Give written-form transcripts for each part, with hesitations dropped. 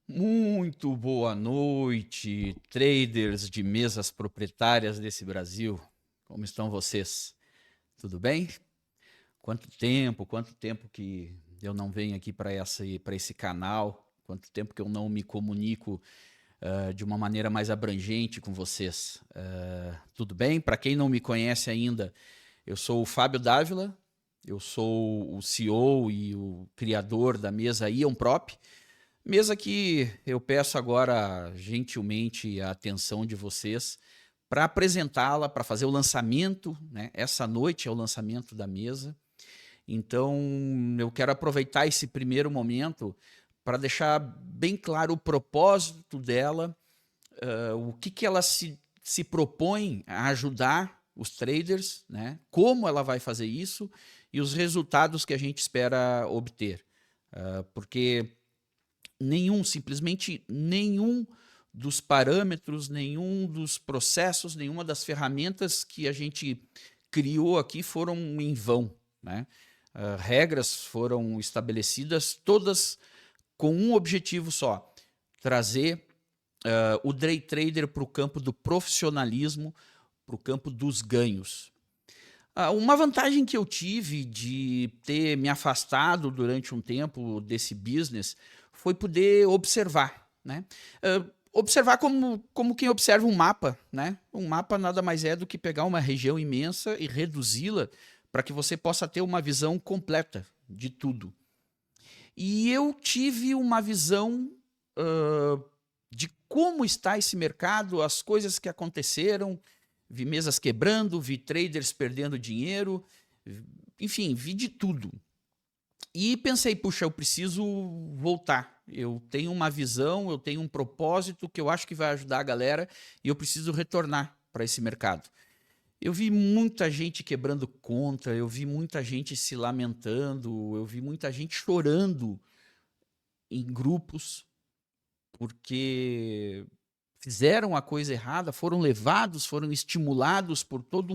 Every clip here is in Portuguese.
Muito boa noite, traders de mesas proprietárias desse Brasil. Como estão vocês? Tudo bem? Quanto tempo que eu não venho aqui para esse canal? Quanto tempo que eu não me comunico de uma maneira mais abrangente com vocês? Tudo bem? Para quem não me conhece ainda, eu sou o Fábio Dávila, eu sou o CEO e o criador da mesa Ion Prop. Mesa que eu peço agora gentilmente a atenção de vocês para apresentá-la, para fazer o lançamento, né? Essa noite é o lançamento da mesa. Então, eu quero aproveitar esse primeiro momento para deixar bem claro o propósito dela, o que ela se propõe a ajudar os traders, né? Como ela vai fazer isso e os resultados que a gente espera obter. Porque simplesmente nenhum dos parâmetros, nenhum dos processos, nenhuma das ferramentas que a gente criou aqui foram em vão, né? Regras foram estabelecidas todas com um objetivo só: trazer o day trader para o campo do profissionalismo, para o campo dos ganhos. Uma vantagem que eu tive de ter me afastado durante um tempo desse business foi poder observar, né? Observar como quem observa um mapa, né? Um mapa nada mais é do que pegar uma região imensa e reduzi-la para que você possa ter uma visão completa de tudo. E eu tive uma visão de como está esse mercado, as coisas que aconteceram. Vi mesas quebrando, vi traders perdendo dinheiro, enfim, vi de tudo. E pensei, puxa, eu preciso voltar. Eu tenho uma visão, eu tenho um propósito que eu acho que vai ajudar a galera e eu preciso retornar para esse mercado. Eu vi muita gente quebrando conta, eu vi muita gente se lamentando, eu vi muita gente chorando em grupos porque fizeram a coisa errada, foram levados, foram estimulados por todo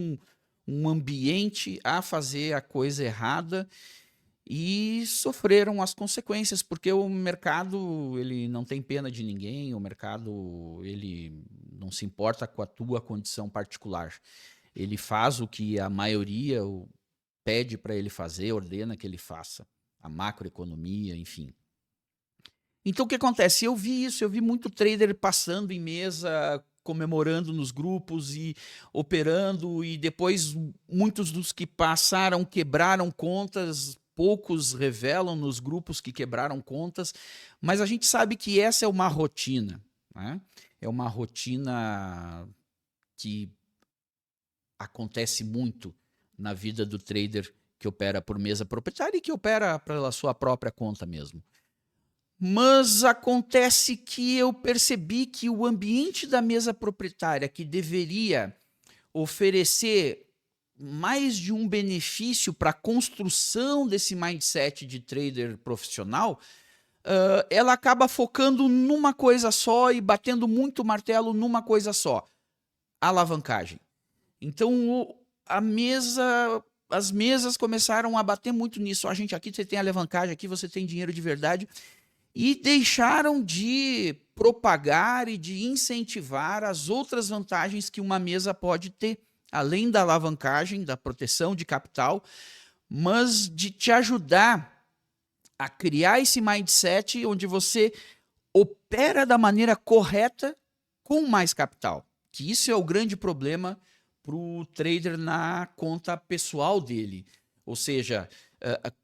um ambiente a fazer a coisa errada e sofreram as consequências, porque o mercado ele não tem pena de ninguém, o mercado ele não se importa com a tua condição particular. Ele faz o que a maioria pede para ele fazer, ordena que ele faça. A macroeconomia, enfim. Então o que acontece? Eu vi isso, eu vi muito trader passando em mesa, comemorando nos grupos e operando, e depois muitos dos que passaram quebraram contas, poucos revelam nos grupos que quebraram contas, mas a gente sabe que essa é uma rotina, né? É uma rotina que acontece muito na vida do trader que opera por mesa proprietária e que opera pela sua própria conta mesmo. Mas acontece que eu percebi que o ambiente da mesa proprietária, que deveria oferecer mais de um benefício para a construção desse mindset de trader profissional, ela acaba focando numa coisa só e batendo muito martelo numa coisa só: alavancagem. Então as mesas começaram a bater muito nisso. A gente, aqui você tem alavancagem, aqui você tem dinheiro de verdade. E deixaram de propagar e de incentivar as outras vantagens que uma mesa pode ter, além da alavancagem, da proteção de capital, mas de te ajudar a criar esse mindset onde você opera da maneira correta com mais capital. Que isso é o grande problema para o trader na conta pessoal dele. Ou seja,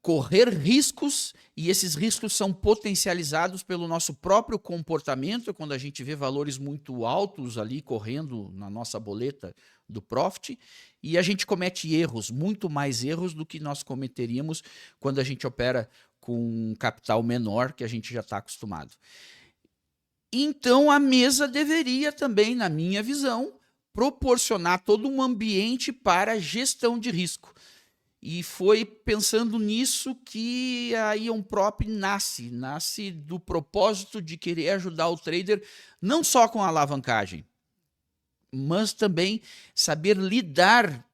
correr riscos, e esses riscos são potencializados pelo nosso próprio comportamento, quando a gente vê valores muito altos ali correndo na nossa boleta do Profit, e a gente comete erros, muito mais erros do que nós cometeríamos quando a gente opera com um capital menor que a gente já está acostumado. Então a mesa deveria também, na minha visão, proporcionar todo um ambiente para gestão de risco. E foi pensando nisso que a Ion Prop nasce do propósito de querer ajudar o trader não só com a alavancagem, mas também saber lidar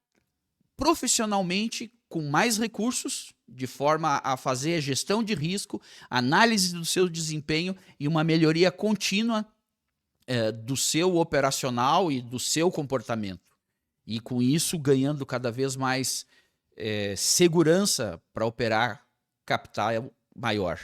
profissionalmente com mais recursos, de forma a fazer a gestão de risco, análise do seu desempenho e uma melhoria contínua do seu operacional e do seu comportamento. E com isso ganhando cada vez mais segurança para operar capital maior.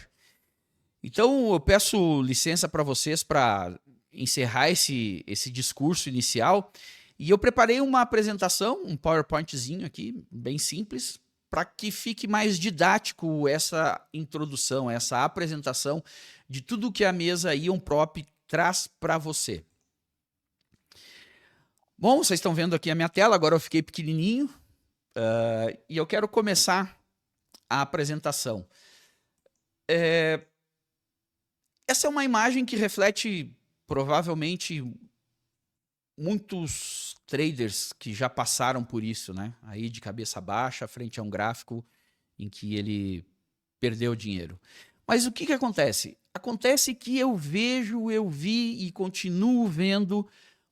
Então eu peço licença para vocês para encerrar esse discurso inicial. E eu preparei uma apresentação, um PowerPointzinho aqui, bem simples, para que fique mais didático essa introdução, essa apresentação de tudo que a mesa Ion Prop traz para você. Bom, vocês estão vendo aqui a minha tela, agora eu fiquei pequenininho e eu quero começar a apresentação. Essa é uma imagem que reflete provavelmente muitos traders que já passaram por isso, né? Aí de cabeça baixa, frente a um gráfico em que ele perdeu dinheiro. Mas o que acontece? Acontece que eu vi e continuo vendo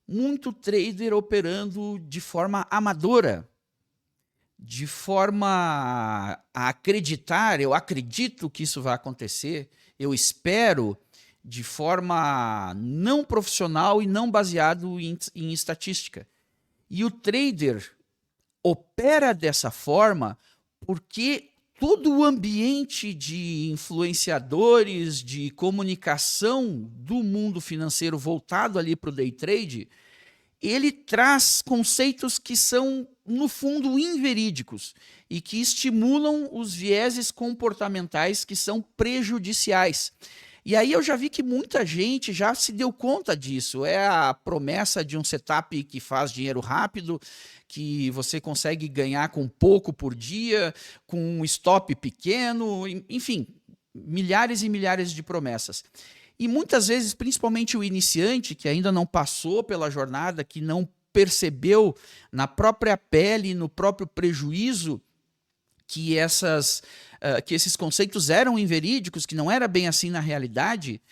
muito trader operando de forma amadora, de forma a acreditar, eu acredito que isso vai acontecer, eu espero, de forma não profissional e não baseado em estatística. E o trader opera dessa forma porque todo o ambiente de influenciadores, de comunicação do mundo financeiro voltado ali para o day trade, ele traz conceitos que são, no fundo, inverídicos e que estimulam os vieses comportamentais que são prejudiciais. E aí eu já vi que muita gente já se deu conta disso. É a promessa de um setup que faz dinheiro rápido, que você consegue ganhar com pouco por dia, com um stop pequeno, enfim, milhares e milhares de promessas. E muitas vezes, principalmente o iniciante, que ainda não passou pela jornada, que não percebeu na própria pele, no próprio prejuízo, que esses conceitos eram inverídicos, que não era bem assim na realidade,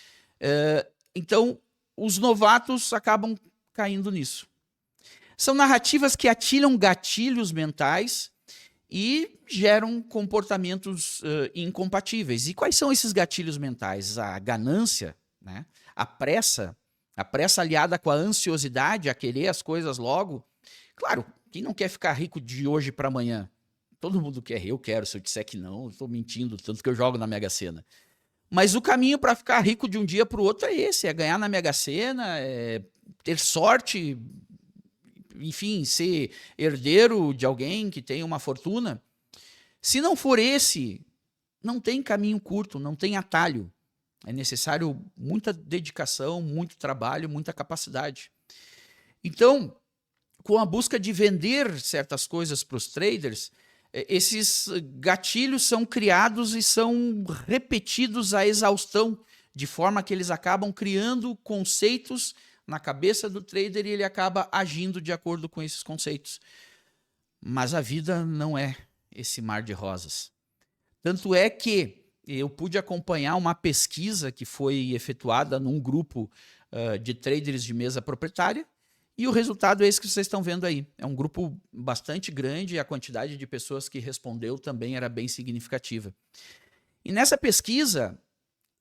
então os novatos acabam caindo nisso. São narrativas que atiram gatilhos mentais e geram comportamentos incompatíveis. E quais são esses gatilhos mentais? A ganância, né? A pressa aliada com a ansiosidade, a querer as coisas logo. Claro, quem não quer ficar rico de hoje para amanhã? Todo mundo quer, eu quero. Se eu disser que não, eu estou mentindo, tanto que eu jogo na Mega Sena. Mas o caminho para ficar rico de um dia para o outro é esse, é ganhar na Mega Sena, é ter sorte, enfim, ser herdeiro de alguém que tem uma fortuna. Se não for esse, não tem caminho curto, não tem atalho. É necessário muita dedicação, muito trabalho, muita capacidade. Então, com a busca de vender certas coisas para os traders, esses gatilhos são criados e são repetidos à exaustão, de forma que eles acabam criando conceitos na cabeça do trader e ele acaba agindo de acordo com esses conceitos. Mas a vida não é esse mar de rosas. Tanto é que eu pude acompanhar uma pesquisa que foi efetuada num grupo de traders de mesa proprietária, e o resultado é esse que vocês estão vendo aí. É um grupo bastante grande e a quantidade de pessoas que respondeu também era bem significativa. E nessa pesquisa,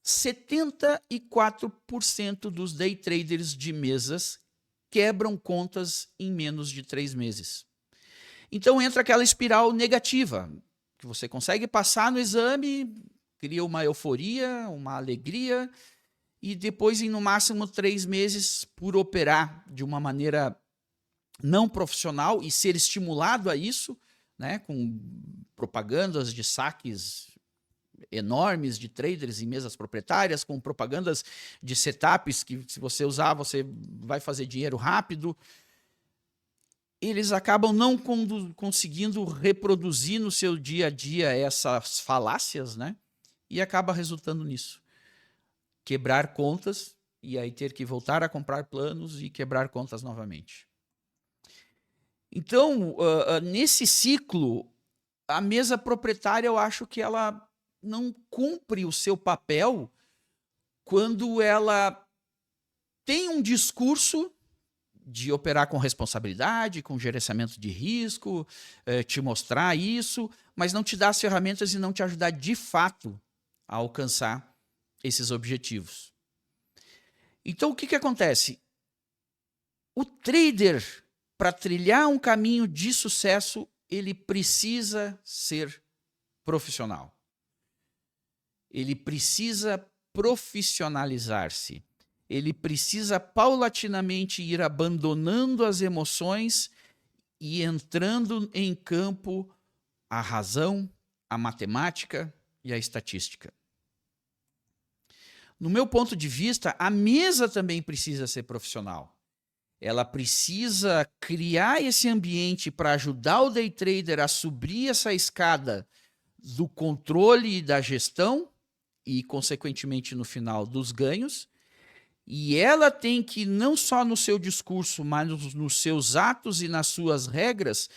74% dos day traders de mesas quebram contas em menos de 3 meses. Então entra aquela espiral negativa, que você consegue passar no exame, cria uma euforia, uma alegria, e depois em no máximo 3 meses, por operar de uma maneira não profissional e ser estimulado a isso, né, com propagandas de saques enormes de traders em mesas proprietárias, com propagandas de setups que se você usar, você vai fazer dinheiro rápido. Eles acabam não conseguindo reproduzir no seu dia a dia essas falácias, né? E acaba resultando nisso. Quebrar contas e aí ter que voltar a comprar planos e quebrar contas novamente. Então, nesse ciclo, a mesa proprietária, eu acho que ela não cumpre o seu papel quando ela tem um discurso de operar com responsabilidade, com gerenciamento de risco, te mostrar isso, mas não te dá as ferramentas e não te ajudar de fato a alcançar esses objetivos. Então, o que acontece? O trader, para trilhar um caminho de sucesso, ele precisa ser profissional. Ele precisa profissionalizar-se. Ele precisa paulatinamente ir abandonando as emoções e entrando em campo a razão, a matemática e a estatística. No meu ponto de vista, a mesa também precisa ser profissional. Ela precisa criar esse ambiente para ajudar o day trader a subir essa escada do controle e da gestão e, consequentemente, no final, dos ganhos. E ela tem que, não só no seu discurso, mas nos seus atos e nas suas regras,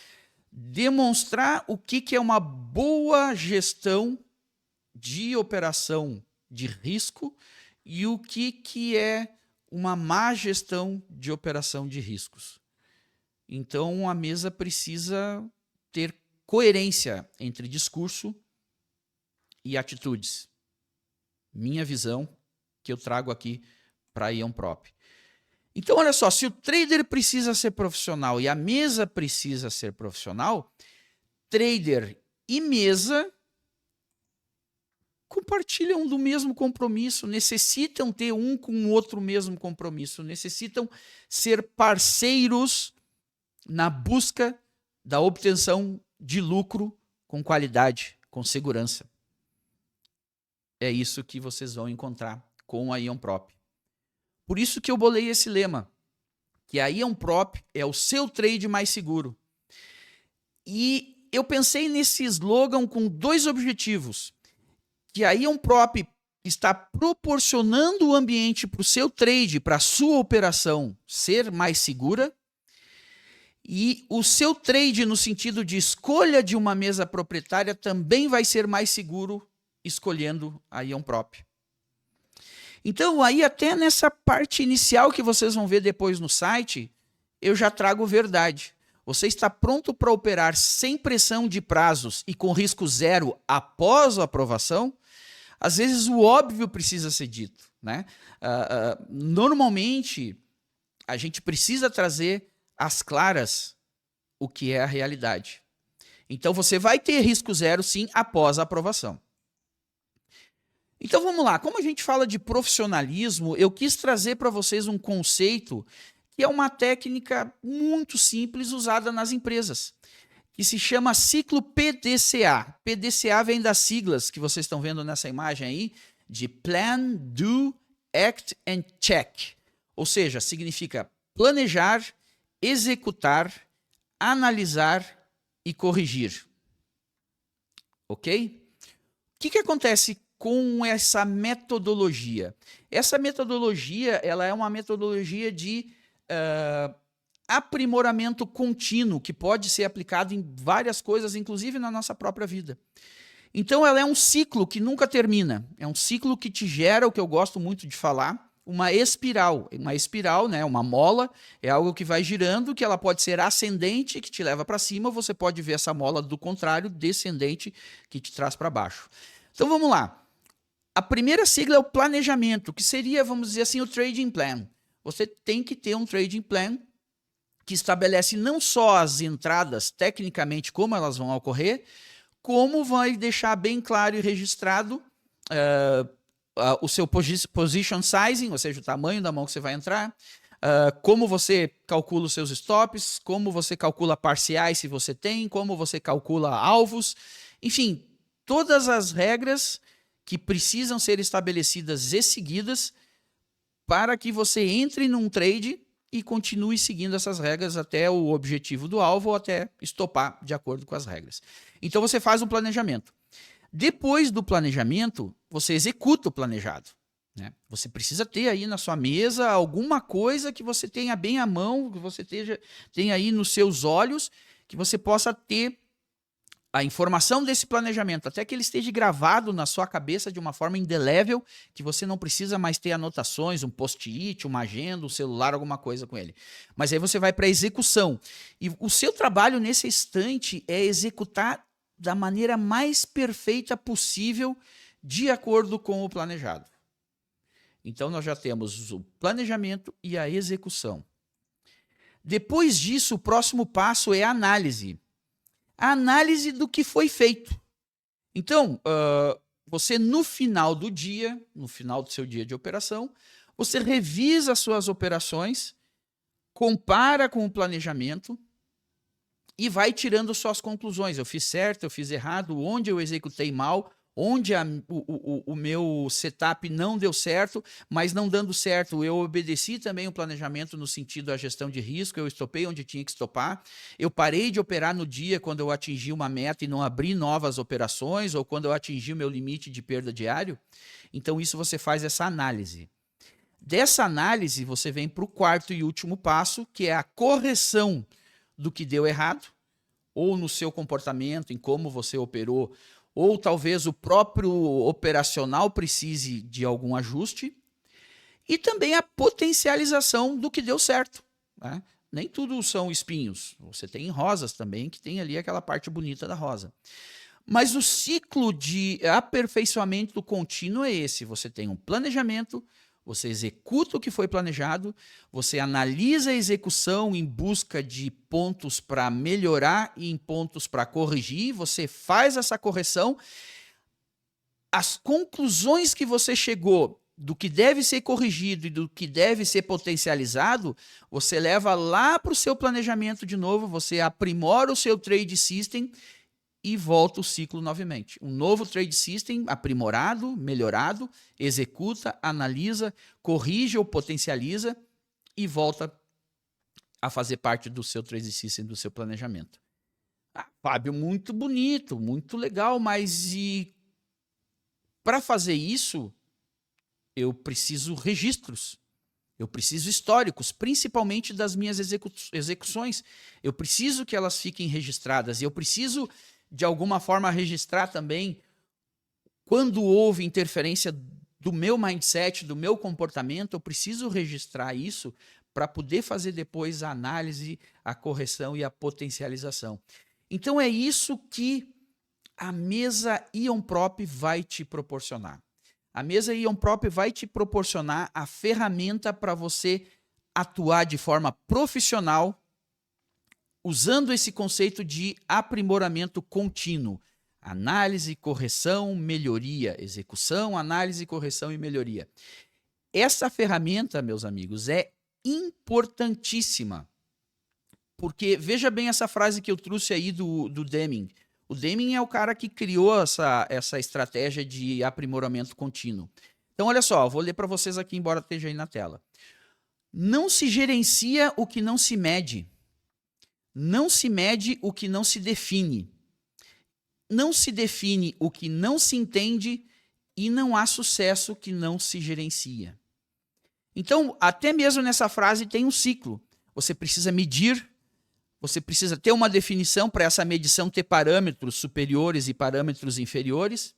demonstrar o que é uma boa gestão de operação de risco e o que é uma má gestão de operação de riscos. Então, a mesa precisa ter coerência entre discurso e atitudes. Minha visão, que eu trago aqui para a Ion Prop. Então, olha só, se o trader precisa ser profissional e a mesa precisa ser profissional, trader e mesa compartilham do mesmo compromisso, necessitam ter um com o outro o mesmo compromisso, necessitam ser parceiros na busca da obtenção de lucro com qualidade, com segurança. É isso que vocês vão encontrar com a Ion Prop. Por isso que eu bolei esse lema, que a Ion Prop é o seu trade mais seguro. E eu pensei nesse slogan com dois objetivos. Que a Ion Prop está proporcionando o ambiente para o seu trade, para a sua operação ser mais segura, e o seu trade, no sentido de escolha de uma mesa proprietária, também vai ser mais seguro escolhendo a Ion Prop. Então, aí até nessa parte inicial que vocês vão ver depois no site, eu já trago verdade. Você está pronto para operar sem pressão de prazos e com risco zero após a aprovação? Às vezes o óbvio precisa ser dito, né? Normalmente, a gente precisa trazer às claras o que é a realidade. Então, você vai ter risco zero, sim, após a aprovação. Então, vamos lá. Como a gente fala de profissionalismo, eu quis trazer para vocês um conceito que é uma técnica muito simples usada nas empresas, que se chama ciclo PDCA. PDCA vem das siglas que vocês estão vendo nessa imagem aí, de Plan, Do, Act and Check. Ou seja, significa planejar, executar, analisar e corrigir. Ok? O que acontece com essa metodologia? Essa metodologia ela é uma metodologia de aprimoramento contínuo, que pode ser aplicado em várias coisas, inclusive na nossa própria vida. Então, ela é um ciclo que nunca termina. É um ciclo que te gera, o que eu gosto muito de falar, uma espiral. Uma espiral, né, uma mola, é algo que vai girando, que ela pode ser ascendente, que te leva para cima, ou você pode ver essa mola do contrário, descendente, que te traz para baixo. Então, vamos lá. A primeira sigla é o planejamento, que seria, vamos dizer assim, o trading plan. Você tem que ter um trading plan que estabelece não só as entradas, tecnicamente, como elas vão ocorrer, como vai deixar bem claro e registrado o seu position sizing, ou seja, o tamanho da mão que você vai entrar, como você calcula os seus stops, como você calcula parciais, se você tem, como você calcula alvos, enfim, todas as regras que precisam ser estabelecidas e seguidas para que você entre num trade e continue seguindo essas regras até o objetivo do alvo ou até estopar de acordo com as regras. Então você faz um planejamento. Depois do planejamento, você executa o planejado, né? Você precisa ter aí na sua mesa alguma coisa que você tenha bem à mão, que você tenha aí nos seus olhos, que você possa ter a informação desse planejamento, até que ele esteja gravado na sua cabeça de uma forma indelével, que você não precisa mais ter anotações, um post-it, uma agenda, um celular, alguma coisa com ele. Mas aí você vai para a execução. E o seu trabalho nesse instante é executar da maneira mais perfeita possível, de acordo com o planejado. Então, nós já temos o planejamento e a execução. Depois disso, o próximo passo é a análise. A análise do que foi feito. Então, você no final do dia, no final do seu dia de operação, você revisa as suas operações, compara com o planejamento e vai tirando suas conclusões. Eu fiz certo, eu fiz errado, onde eu executei mal, onde o meu setup não deu certo, mas não dando certo, eu obedeci também o planejamento no sentido da gestão de risco, eu estopei onde tinha que estopar, eu parei de operar no dia quando eu atingi uma meta e não abri novas operações, ou quando eu atingi o meu limite de perda diário. Então isso você faz essa análise. Dessa análise você vem para o quarto e último passo, que é a correção do que deu errado, ou no seu comportamento, em como você operou, ou talvez o próprio operacional precise de algum ajuste, e também a potencialização do que deu certo. Né? Nem tudo são espinhos, você tem rosas também, que tem ali aquela parte bonita da rosa. Mas o ciclo de aperfeiçoamento contínuo é esse, você tem um planejamento, você executa o que foi planejado, você analisa a execução em busca de pontos para melhorar e em pontos para corrigir, você faz essa correção, as conclusões que você chegou do que deve ser corrigido e do que deve ser potencializado, você leva lá para o seu planejamento de novo, você aprimora o seu trade system e volta o ciclo novamente. Um novo trade system aprimorado, melhorado, executa, analisa, corrige ou potencializa e volta a fazer parte do seu trade system, do seu planejamento. Fábio, muito bonito, muito legal, mas e para fazer isso, eu preciso registros. Eu preciso históricos, principalmente das minhas execuções. Eu preciso que elas fiquem registradas. E eu preciso, de alguma forma, registrar também quando houve interferência do meu mindset, do meu comportamento. Eu preciso registrar isso para poder fazer depois a análise, a correção e a potencialização. Então é isso que a mesa IonProp vai te proporcionar. A mesa IonProp vai te proporcionar a ferramenta para você atuar de forma profissional, usando esse conceito de aprimoramento contínuo. Análise, correção, melhoria. Execução, análise, correção e melhoria. Essa ferramenta, meus amigos, é importantíssima. Porque veja bem essa frase que eu trouxe aí do Deming. O Deming é o cara que criou essa estratégia de aprimoramento contínuo. Então, olha só, vou ler para vocês aqui, embora esteja aí na tela. Não se gerencia o que não se mede. Não se mede o que não se define. Não se define o que não se entende e não há sucesso que não se gerencia. Então, até mesmo nessa frase tem um ciclo. Você precisa medir, você precisa ter uma definição para essa medição ter parâmetros superiores e parâmetros inferiores.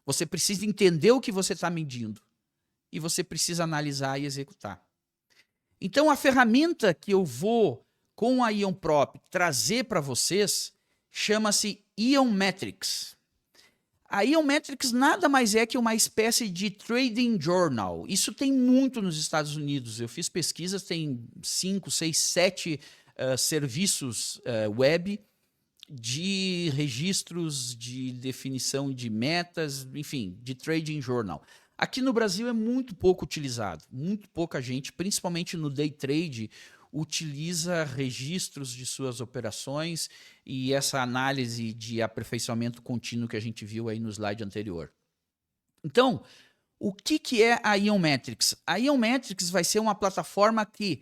Você precisa entender o que você está medindo. E você precisa analisar e executar. Então, a ferramenta que eu vou, com a IonProp, trazer para vocês, chama-se IonMetrics. A IonMetrics nada mais é que uma espécie de trading journal. Isso tem muito nos Estados Unidos. Eu fiz pesquisas, tem 5, 6, 7 serviços web de registros, de definição de metas, enfim, de trading journal. Aqui no Brasil é muito pouco utilizado. Muito pouca gente, principalmente no day trade, utiliza registros de suas operações e essa análise de aperfeiçoamento contínuo que a gente viu aí no slide anterior. Então, o que é a IonMetrics? A IonMetrics vai ser uma plataforma que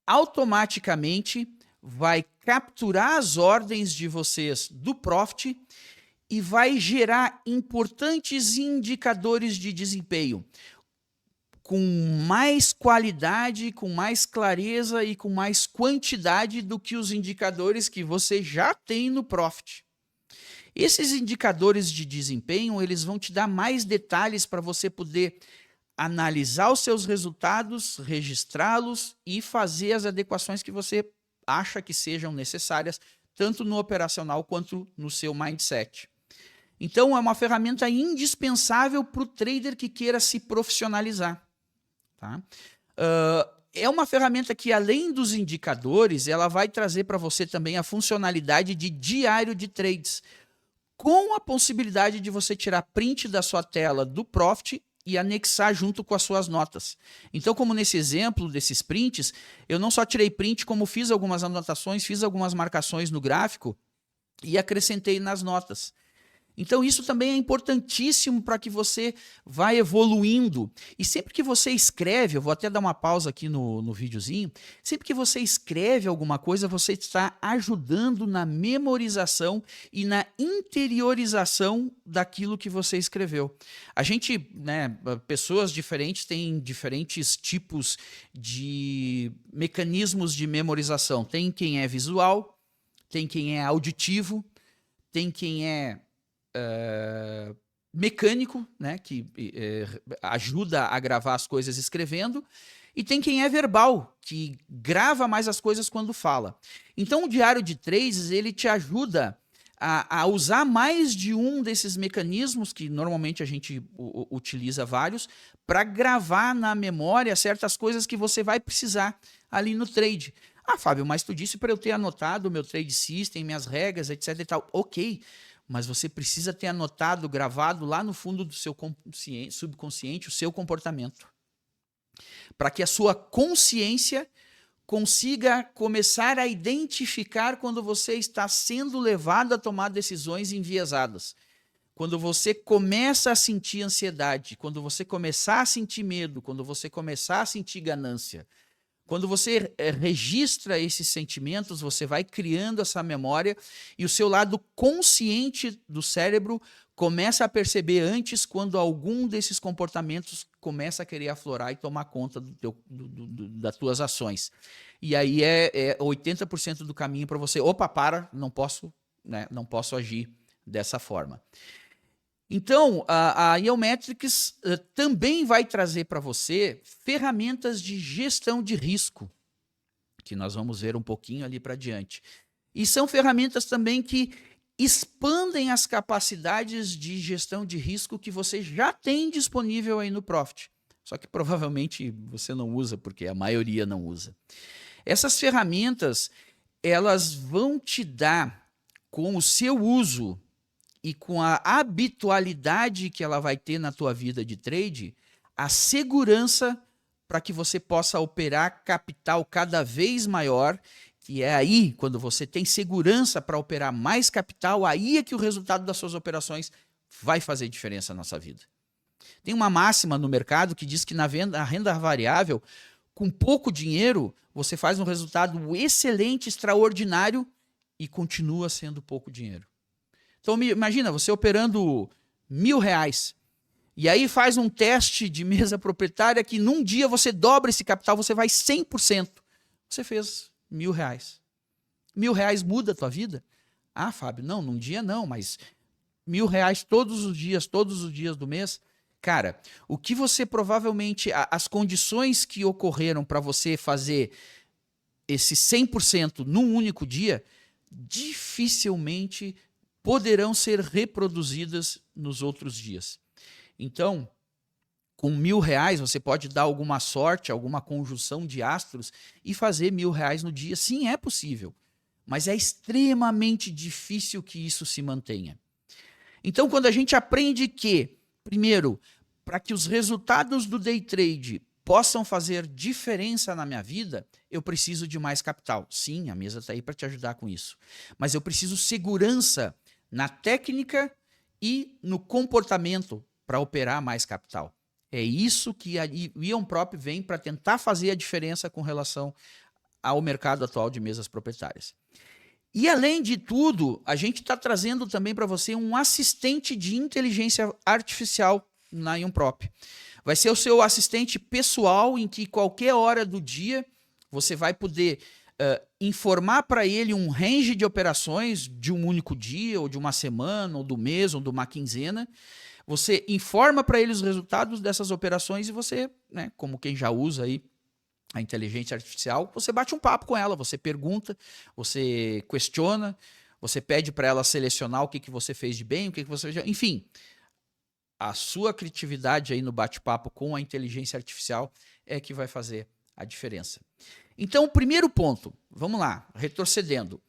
automaticamente vai capturar as ordens de vocês do Profit e vai gerar importantes indicadores de desempenho com mais qualidade, com mais clareza e com mais quantidade do que os indicadores que você já tem no Profit. Esses indicadores de desempenho, eles vão te dar mais detalhes para você poder analisar os seus resultados, registrá-los e fazer as adequações que você acha que sejam necessárias, tanto no operacional quanto no seu mindset. Então, é uma ferramenta indispensável para o trader que queira se profissionalizar. Tá? É uma ferramenta que, além dos indicadores, ela vai trazer para você também a funcionalidade de diário de trades, com a possibilidade de você tirar print da sua tela do Profit e anexar junto com as suas notas. Então, como nesse exemplo desses prints, eu não só tirei print, como fiz algumas anotações, fiz algumas marcações no gráfico e acrescentei nas notas. Então, isso também é importantíssimo para que você vá evoluindo. E sempre que você escreve, eu vou até dar uma pausa aqui no videozinho, sempre que você escreve alguma coisa, você está ajudando na memorização e na interiorização daquilo que você escreveu. A gente, né, pessoas diferentes têm diferentes tipos de mecanismos de memorização. Tem quem é visual, tem quem é auditivo, tem quem é mecânico, né, que ajuda a gravar as coisas escrevendo, e tem quem é verbal, que grava mais as coisas quando fala. Então, o diário de trades, ele te ajuda a usar mais de um desses mecanismos, que normalmente a gente utiliza vários, para gravar na memória certas coisas que você vai precisar ali no trade. Ah, Fábio, mas tu disse para eu ter anotado o meu trade system, minhas regras, etc e tal. Ok, mas você precisa ter anotado, gravado lá no fundo do seu subconsciente o seu comportamento. Para que a sua consciência consiga começar a identificar quando você está sendo levado a tomar decisões enviesadas. Quando você começa a sentir ansiedade, quando você começar a sentir medo, quando você começar a sentir ganância. Quando você registra esses sentimentos, você vai criando essa memória e o seu lado consciente do cérebro começa a perceber antes quando algum desses comportamentos começa a querer aflorar e tomar conta das tuas ações. E aí é 80% do caminho para você, não posso, né, não posso agir dessa forma. Então, a Iometrics também vai trazer para você ferramentas de gestão de risco, que nós vamos ver um pouquinho ali para diante. E são ferramentas também que expandem as capacidades de gestão de risco que você já tem disponível aí no Profit. Só que provavelmente você não usa, porque a maioria não usa. Essas ferramentas, elas vão te dar, com o seu uso e com a habitualidade que ela vai ter na tua vida de trade, a segurança para que você possa operar capital cada vez maior, que é aí, quando você tem segurança para operar mais capital, aí é que o resultado das suas operações vai fazer diferença na nossa vida. Tem uma máxima no mercado que diz que na renda variável, com pouco dinheiro, você faz um resultado excelente, extraordinário e continua sendo pouco dinheiro. Então, imagina, você operando R$1.000, e aí faz um teste de mesa proprietária que num dia você dobra esse capital, você vai 100%. Você fez R$1.000. R$1.000 muda a tua vida? Ah, Fábio, não, num dia não, mas R$1.000 todos os dias do mês. Cara, o que você provavelmente, as condições que ocorreram para você fazer esse 100% num único dia, dificilmente poderão ser reproduzidas nos outros dias. Então, com R$1.000, você pode dar alguma sorte, alguma conjunção de astros e fazer R$1.000 no dia. Sim, é possível, mas é extremamente difícil que isso se mantenha. Então, quando a gente aprende que, primeiro, para que os resultados do day trade possam fazer diferença na minha vida, eu preciso de mais capital. Sim, a mesa está aí para te ajudar com isso. Mas eu preciso segurança na técnica e no comportamento para operar mais capital. É isso que o IonProp vem para tentar fazer a diferença com relação ao mercado atual de mesas proprietárias. E, além de tudo, a gente está trazendo também para você um assistente de inteligência artificial na IonProp. Vai ser o seu assistente pessoal em que qualquer hora do dia você vai poder informar para ele um range de operações de um único dia, ou de uma semana, ou do mês, ou de uma quinzena. Você informa para ele os resultados dessas operações e você, né, como quem já usa aí a inteligência artificial, você bate um papo com ela, você pergunta, você questiona, você pede para ela selecionar o que você fez de bem, o que você fez de... Enfim, a sua criatividade aí no bate-papo com a inteligência artificial é que vai fazer a diferença. Então, o primeiro ponto, vamos lá, retrocedendo.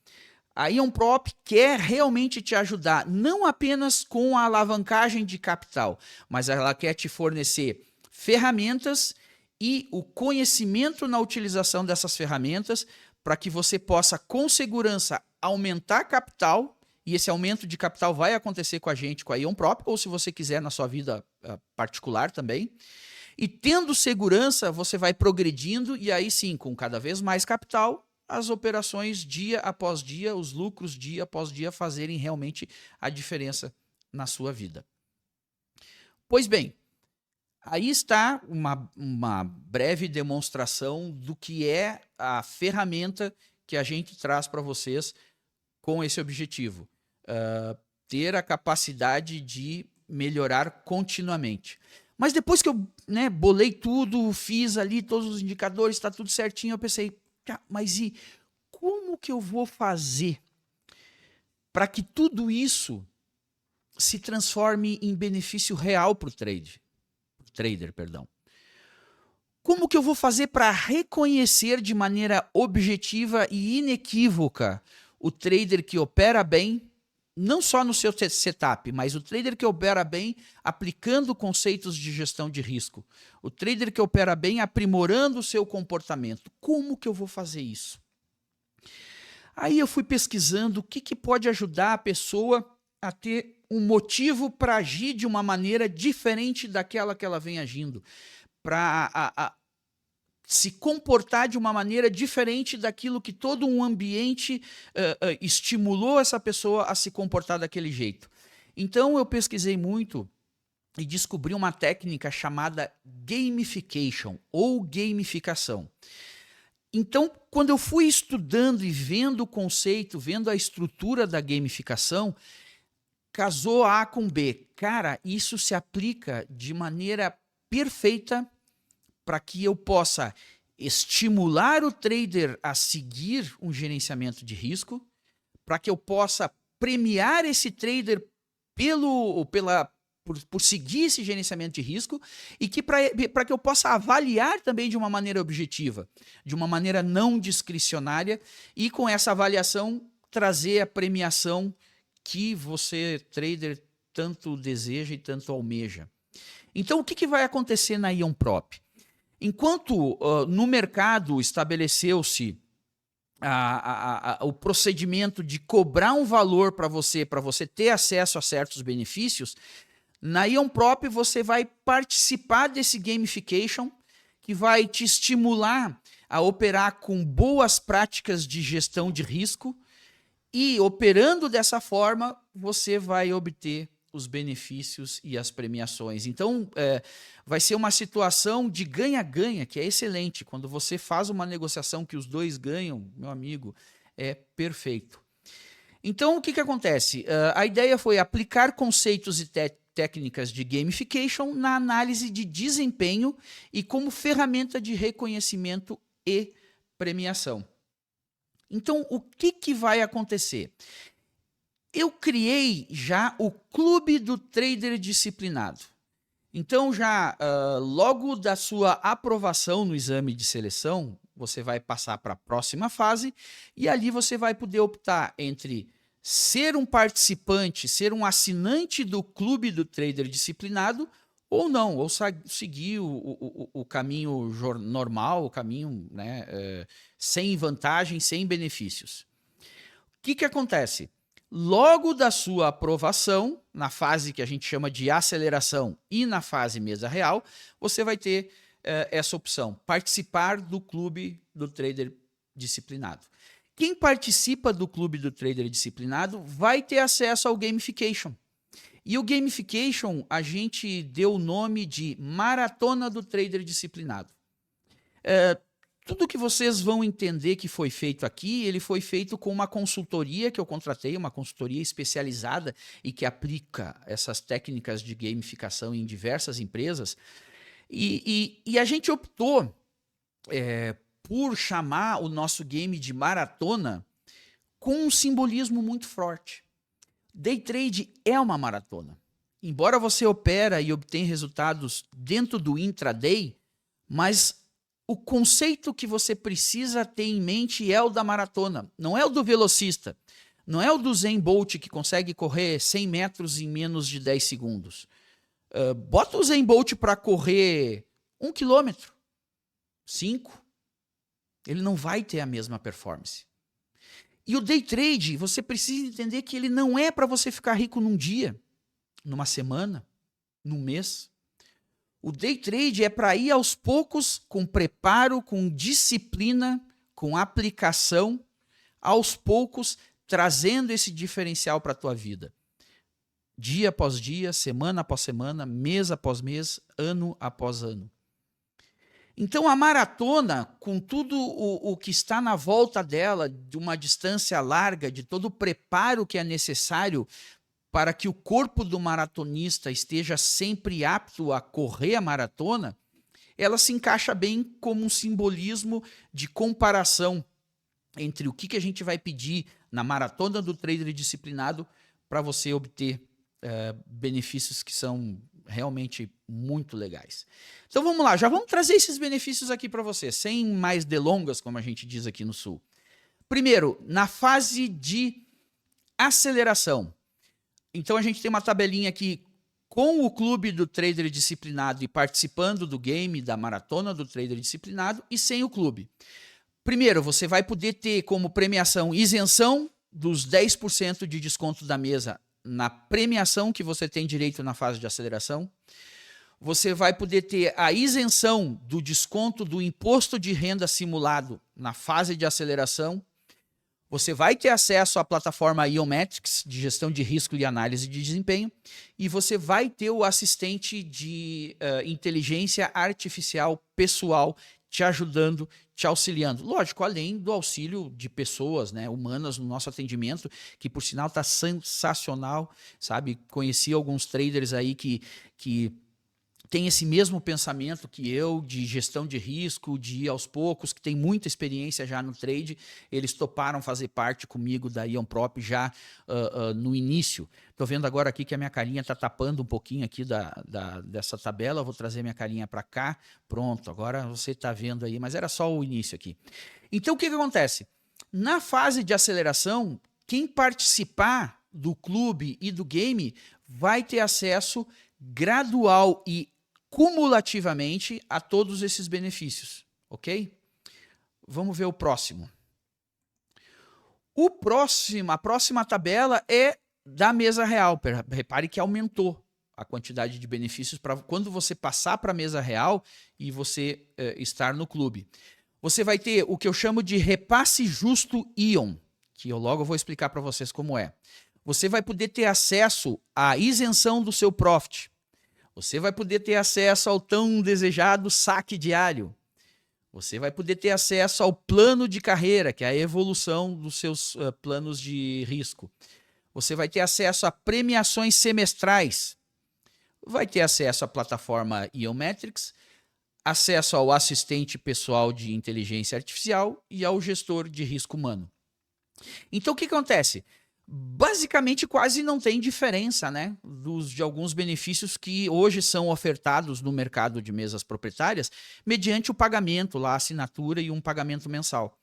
A IonProp quer realmente te ajudar, não apenas com a alavancagem de capital, mas ela quer te fornecer ferramentas e o conhecimento na utilização dessas ferramentas para que você possa, com segurança, aumentar capital, e esse aumento de capital vai acontecer com a gente, com a IonProp, ou se você quiser na sua vida particular também. E tendo segurança, você vai progredindo e aí sim, com cada vez mais capital, as operações dia após dia, os lucros dia após dia fazerem realmente a diferença na sua vida. Pois bem, aí está uma breve demonstração do que é a ferramenta que a gente traz para vocês com esse objetivo. Ter a capacidade de melhorar continuamente. Mas depois que eu bolei tudo, fiz ali todos os indicadores, está tudo certinho, eu pensei, mas e como que eu vou fazer para que tudo isso se transforme em benefício real para o trader? Como que eu vou fazer para reconhecer de maneira objetiva e inequívoca o trader que opera bem, não só no seu setup, mas o trader que opera bem aplicando conceitos de gestão de risco. O trader que opera bem aprimorando o seu comportamento. Como que eu vou fazer isso? Aí eu fui pesquisando o que pode ajudar a pessoa a ter um motivo para agir de uma maneira diferente daquela que ela vem agindo. Para se comportar de uma maneira diferente daquilo que todo um ambiente estimulou essa pessoa a se comportar daquele jeito. Então eu pesquisei muito e descobri uma técnica chamada gamification ou gamificação. Então, quando eu fui estudando e vendo o conceito, vendo a estrutura da gamificação, casou A com B. Cara, isso se aplica de maneira perfeita para que eu possa estimular o trader a seguir um gerenciamento de risco, para que eu possa premiar esse trader por seguir esse gerenciamento de risco e que para que eu possa avaliar também de uma maneira objetiva, de uma maneira não discricionária e com essa avaliação trazer a premiação que você, trader, tanto deseja e tanto almeja. Então, o que vai acontecer na IonProp? Enquanto no mercado estabeleceu-se o procedimento de cobrar um valor para você ter acesso a certos benefícios, na IonProp você vai participar desse gamification que vai te estimular a operar com boas práticas de gestão de risco e operando dessa forma você vai obter os benefícios e as premiações. Então, vai ser uma situação de ganha-ganha, que é excelente. Quando você faz uma negociação que os dois ganham, meu amigo, é perfeito. Então, o que acontece? A ideia foi aplicar conceitos e técnicas de gamification na análise de desempenho e como ferramenta de reconhecimento e premiação. Então, o que vai acontecer? Eu criei já o Clube do Trader Disciplinado. Então, já logo da sua aprovação no exame de seleção, você vai passar para a próxima fase e ali você vai poder optar entre ser um participante, ser um assinante do Clube do Trader Disciplinado ou não, ou seguir o caminho normal, o caminho sem vantagem, sem benefícios. O que acontece? Logo da sua aprovação, na fase que a gente chama de aceleração e na fase mesa real, você vai ter essa opção, participar do Clube do Trader Disciplinado. Quem participa do Clube do Trader Disciplinado vai ter acesso ao gamification. E o gamification a gente deu o nome de Maratona do Trader Disciplinado. tudo que vocês vão entender que foi feito aqui, ele foi feito com uma consultoria que eu contratei, uma consultoria especializada e que aplica essas técnicas de gamificação em diversas empresas. E a gente optou por chamar o nosso game de maratona com um simbolismo muito forte. Day trade é uma maratona. Embora você opera e obtenha resultados dentro do intraday, mas o conceito que você precisa ter em mente é o da maratona, não é o do velocista, não é o do Usain Bolt que consegue correr 100 metros em menos de 10 segundos. Bota o Usain Bolt para correr 1 quilômetro, 5, ele não vai ter a mesma performance. E o day trade, você precisa entender que ele não é para você ficar rico num dia, numa semana, num mês. O day trade é para ir aos poucos, com preparo, com disciplina, com aplicação, aos poucos, trazendo esse diferencial para a tua vida. Dia após dia, semana após semana, mês após mês, ano após ano. Então a maratona, com tudo o que está na volta dela, de uma distância larga, de todo o preparo que é necessário para que o corpo do maratonista esteja sempre apto a correr a maratona, ela se encaixa bem como um simbolismo de comparação entre o que a gente vai pedir na maratona do trader disciplinado para você obter benefícios que são realmente muito legais. Então vamos lá, já vamos trazer esses benefícios aqui para você, sem mais delongas, como a gente diz aqui no Sul. Primeiro, na fase de aceleração. Então a gente tem uma tabelinha aqui com o clube do trader disciplinado e participando do game da maratona do trader disciplinado e sem o clube. Primeiro, você vai poder ter como premiação isenção dos 10% de desconto da mesa na premiação que você tem direito na fase de aceleração. Você vai poder ter a isenção do desconto do imposto de renda simulado na fase de aceleração. Você vai ter acesso à plataforma Iometrics, de gestão de risco e análise de desempenho, e você vai ter o assistente de inteligência artificial pessoal te ajudando, te auxiliando. Lógico, além do auxílio de pessoas, né, humanas no nosso atendimento, que por sinal está sensacional, sabe? Conheci alguns traders aí que tem esse mesmo pensamento que eu, de gestão de risco, de ir aos poucos, que tem muita experiência já no trade. Eles toparam fazer parte comigo da Ionprop já no início. Estou vendo agora aqui que a minha carinha está tapando um pouquinho aqui dessa tabela. Vou trazer minha carinha para cá. Pronto, agora você está vendo aí, mas era só o início aqui. Então, o que acontece? Na fase de aceleração, quem participar do clube e do game vai ter acesso gradual e cumulativamente a todos esses benefícios, ok? Vamos ver o próximo. A próxima tabela é da mesa real. Repare que aumentou a quantidade de benefícios para quando você passar para a mesa real e você estar no clube. Você vai ter o que eu chamo de repasse justo Ion, que eu logo vou explicar para vocês como é. Você vai poder ter acesso à isenção do seu profit. Você vai poder ter acesso ao tão desejado saque diário. Você vai poder ter acesso ao plano de carreira, que é a evolução dos seus planos de risco. Você vai ter acesso a premiações semestrais. Vai ter acesso à plataforma Iometrics, acesso ao assistente pessoal de inteligência artificial e ao gestor de risco humano. Então, o que acontece? Basicamente, quase não tem diferença, né, de alguns benefícios que hoje são ofertados no mercado de mesas proprietárias mediante o pagamento, lá, a assinatura e um pagamento mensal.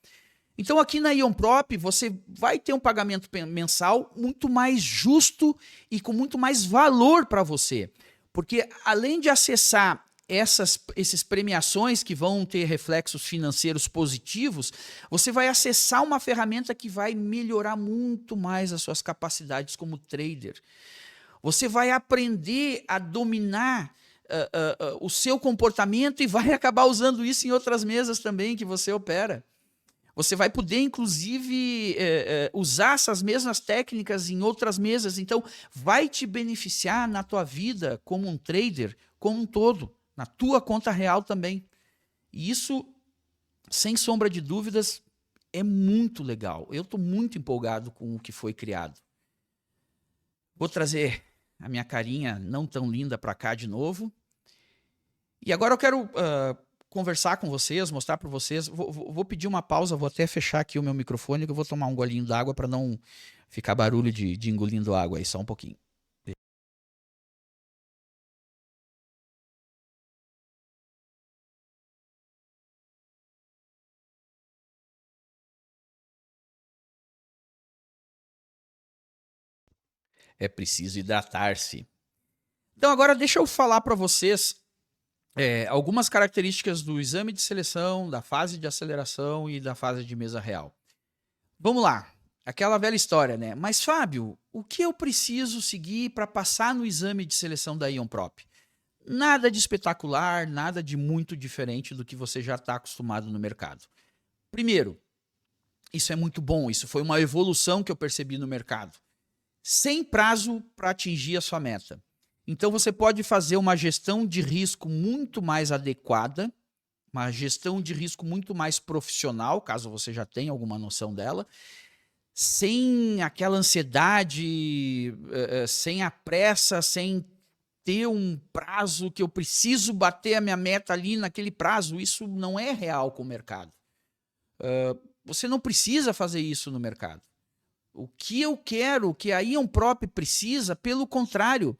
Então, aqui na Ionprop, você vai ter um pagamento mensal muito mais justo e com muito mais valor para você. Porque, além de acessar essas premiações que vão ter reflexos financeiros positivos, você vai acessar uma ferramenta que vai melhorar muito mais as suas capacidades como trader. Você vai aprender a dominar o seu comportamento e vai acabar usando isso em outras mesas também que você opera. Você vai poder, inclusive, usar essas mesmas técnicas em outras mesas. Então, vai te beneficiar na tua vida como um trader, como um todo. Na tua conta real também. E isso sem sombra de dúvidas, é muito legal. Eu estou muito empolgado com o que foi criado. Vou trazer a minha carinha não tão linda para cá de novo. E agora eu quero conversar com vocês, mostrar para vocês. Vou pedir uma pausa, vou até fechar aqui o meu microfone, que eu vou tomar um golinho d'água para não ficar barulho de engolindo água aí, só um pouquinho. É preciso hidratar-se. Então agora deixa eu falar para vocês algumas características do exame de seleção, da fase de aceleração e da fase de mesa real. Vamos lá, aquela velha história, né? Mas Fábio, o que eu preciso seguir para passar no exame de seleção da IonProp? Nada de espetacular, nada de muito diferente do que você já está acostumado no mercado. Primeiro, isso é muito bom, isso foi uma evolução que eu percebi no mercado. Sem prazo para atingir a sua meta. Então você pode fazer uma gestão de risco muito mais adequada, uma gestão de risco muito mais profissional, caso você já tenha alguma noção dela, sem aquela ansiedade, sem a pressa, sem ter um prazo que eu preciso bater a minha meta ali naquele prazo. Isso não é real com o mercado. Você não precisa fazer isso no mercado. O que eu quero, o que a IonProp precisa, pelo contrário,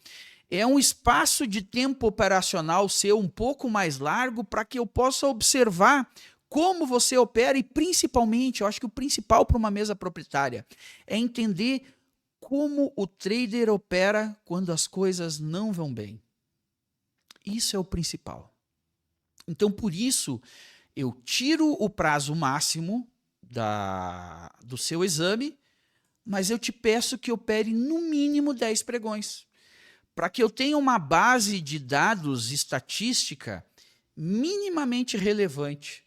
é um espaço de tempo operacional seu um pouco mais largo para que eu possa observar como você opera e, principalmente, eu acho que o principal para uma mesa proprietária é entender como o trader opera quando as coisas não vão bem. Isso é o principal. Então, por isso, eu tiro o prazo máximo do seu exame, mas eu te peço que opere no mínimo 10 pregões, para que eu tenha uma base de dados estatística minimamente relevante.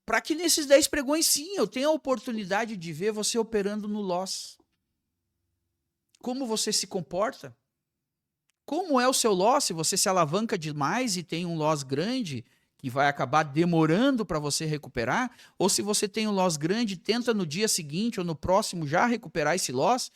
Para que nesses 10 pregões, sim, eu tenha a oportunidade de ver você operando no loss. Como você se comporta? Como é o seu loss? Se você se alavanca demais e tem um loss grande, que vai acabar demorando para você recuperar, ou se você tem um loss grande, tenta no dia seguinte ou no próximo já recuperar esse loss,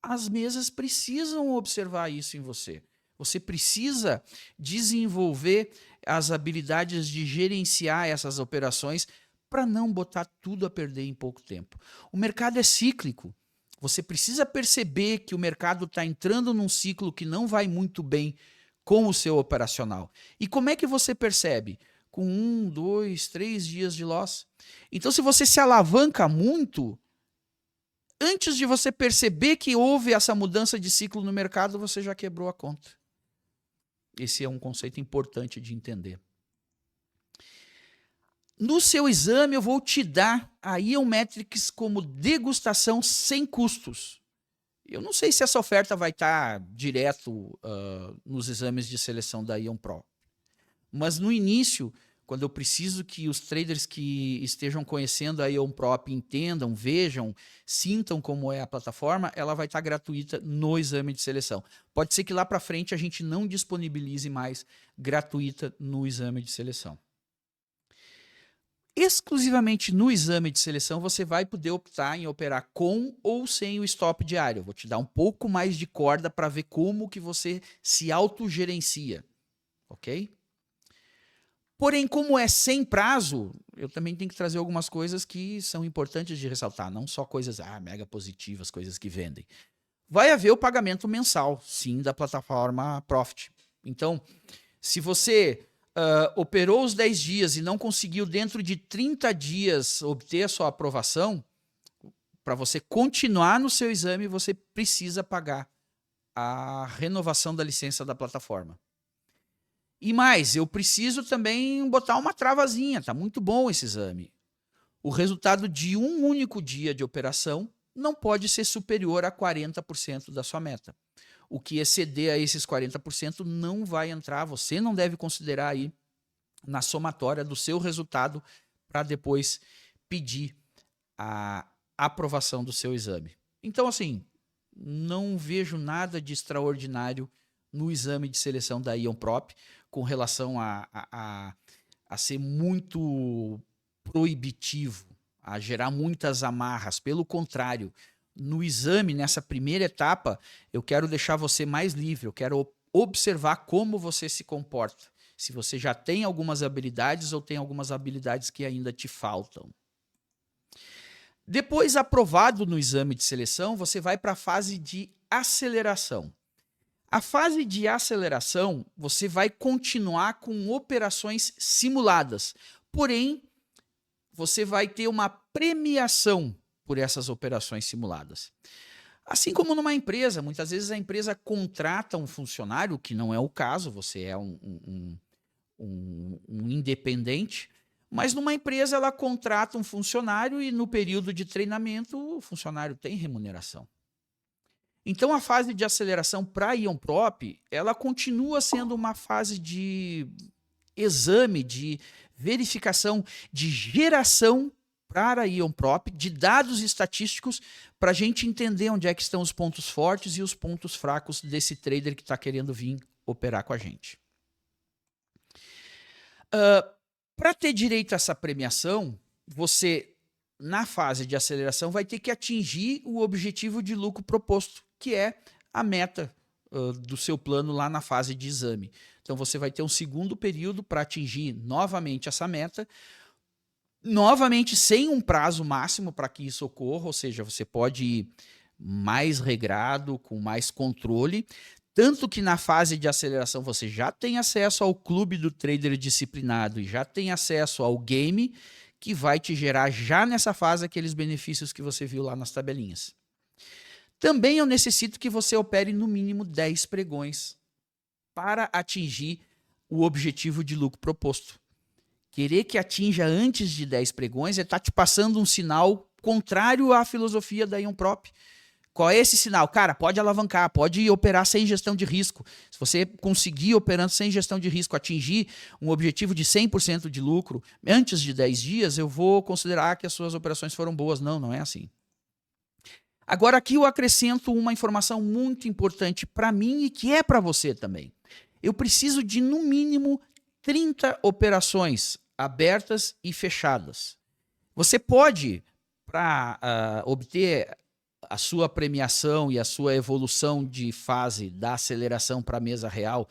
as mesas precisam observar isso em você. Você precisa desenvolver as habilidades de gerenciar essas operações para não botar tudo a perder em pouco tempo. O mercado é cíclico. Você precisa perceber que o mercado está entrando num ciclo que não vai muito bem com o seu operacional. E como é que você percebe? Com 1, 2, 3 dias de loss. Então, se você se alavanca muito, antes de você perceber que houve essa mudança de ciclo no mercado, você já quebrou a conta. Esse é um conceito importante de entender. No seu exame, eu vou te dar a Ionmetrics como degustação sem custos. Eu não sei se essa oferta vai estar direto nos exames de seleção da IonPro. Mas no início, quando eu preciso que os traders que estejam conhecendo a IonProp entendam, vejam, sintam como é a plataforma, ela vai estar gratuita no exame de seleção. Pode ser que lá para frente a gente não disponibilize mais gratuita no exame de seleção. Exclusivamente no exame de seleção, você vai poder optar em operar com ou sem o stop diário. Eu vou te dar um pouco mais de corda para ver como que você se autogerencia, ok? Porém, como é sem prazo, eu também tenho que trazer algumas coisas que são importantes de ressaltar, não só coisas mega positivas, coisas que vendem. Vai haver o pagamento mensal, sim, da plataforma Profit. Então, se você operou os 10 dias e não conseguiu dentro de 30 dias obter a sua aprovação, para você continuar no seu exame, você precisa pagar a renovação da licença da plataforma. E mais, eu preciso também botar uma travazinha, tá muito bom esse exame. O resultado de um único dia de operação não pode ser superior a 40% da sua meta. O que exceder a esses 40% não vai entrar, você não deve considerar aí na somatória do seu resultado para depois pedir a aprovação do seu exame. Então, assim, não vejo nada de extraordinário no exame de seleção da IonProp com relação a ser muito proibitivo, a gerar muitas amarras. Pelo contrário, no exame, nessa primeira etapa, eu quero deixar você mais livre, eu quero observar como você se comporta. Se você já tem algumas habilidades ou tem algumas habilidades que ainda te faltam. Depois, aprovado no exame de seleção, você vai para a fase de aceleração. A fase de aceleração, você vai continuar com operações simuladas, porém, você vai ter uma premiação por essas operações simuladas. Assim como numa empresa, muitas vezes a empresa contrata um funcionário, que não é o caso, você é um independente, mas numa empresa ela contrata um funcionário e no período de treinamento o funcionário tem remuneração. Então a fase de aceleração para a IonProp, ela continua sendo uma fase de exame, de verificação, de geração para a IonProp, de dados estatísticos, para a gente entender onde é que estão os pontos fortes e os pontos fracos desse trader que está querendo vir operar com a gente. Para ter direito a essa premiação, você, na fase de aceleração, vai ter que atingir o objetivo de lucro proposto, que é a meta do seu plano lá na fase de exame. Então, você vai ter um segundo período para atingir novamente essa meta, novamente sem um prazo máximo para que isso ocorra, ou seja, você pode ir mais regrado, com mais controle, tanto que na fase de aceleração você já tem acesso ao clube do trader disciplinado e já tem acesso ao game, que vai te gerar já nessa fase aqueles benefícios que você viu lá nas tabelinhas. Também eu necessito que você opere no mínimo 10 pregões para atingir o objetivo de lucro proposto. Querer que atinja antes de 10 pregões é estar te passando um sinal contrário à filosofia da IonProp. Qual é esse sinal? Cara, pode alavancar, pode operar sem gestão de risco. Se você conseguir, operando sem gestão de risco, atingir um objetivo de 100% de lucro antes de 10 dias, eu vou considerar que as suas operações foram boas. Não, não é assim. Agora aqui eu acrescento uma informação muito importante para mim e que é para você também. Eu preciso de, no mínimo, 30 operações abertas e fechadas. Você pode, para obter a sua premiação e a sua evolução de fase da aceleração para a mesa real,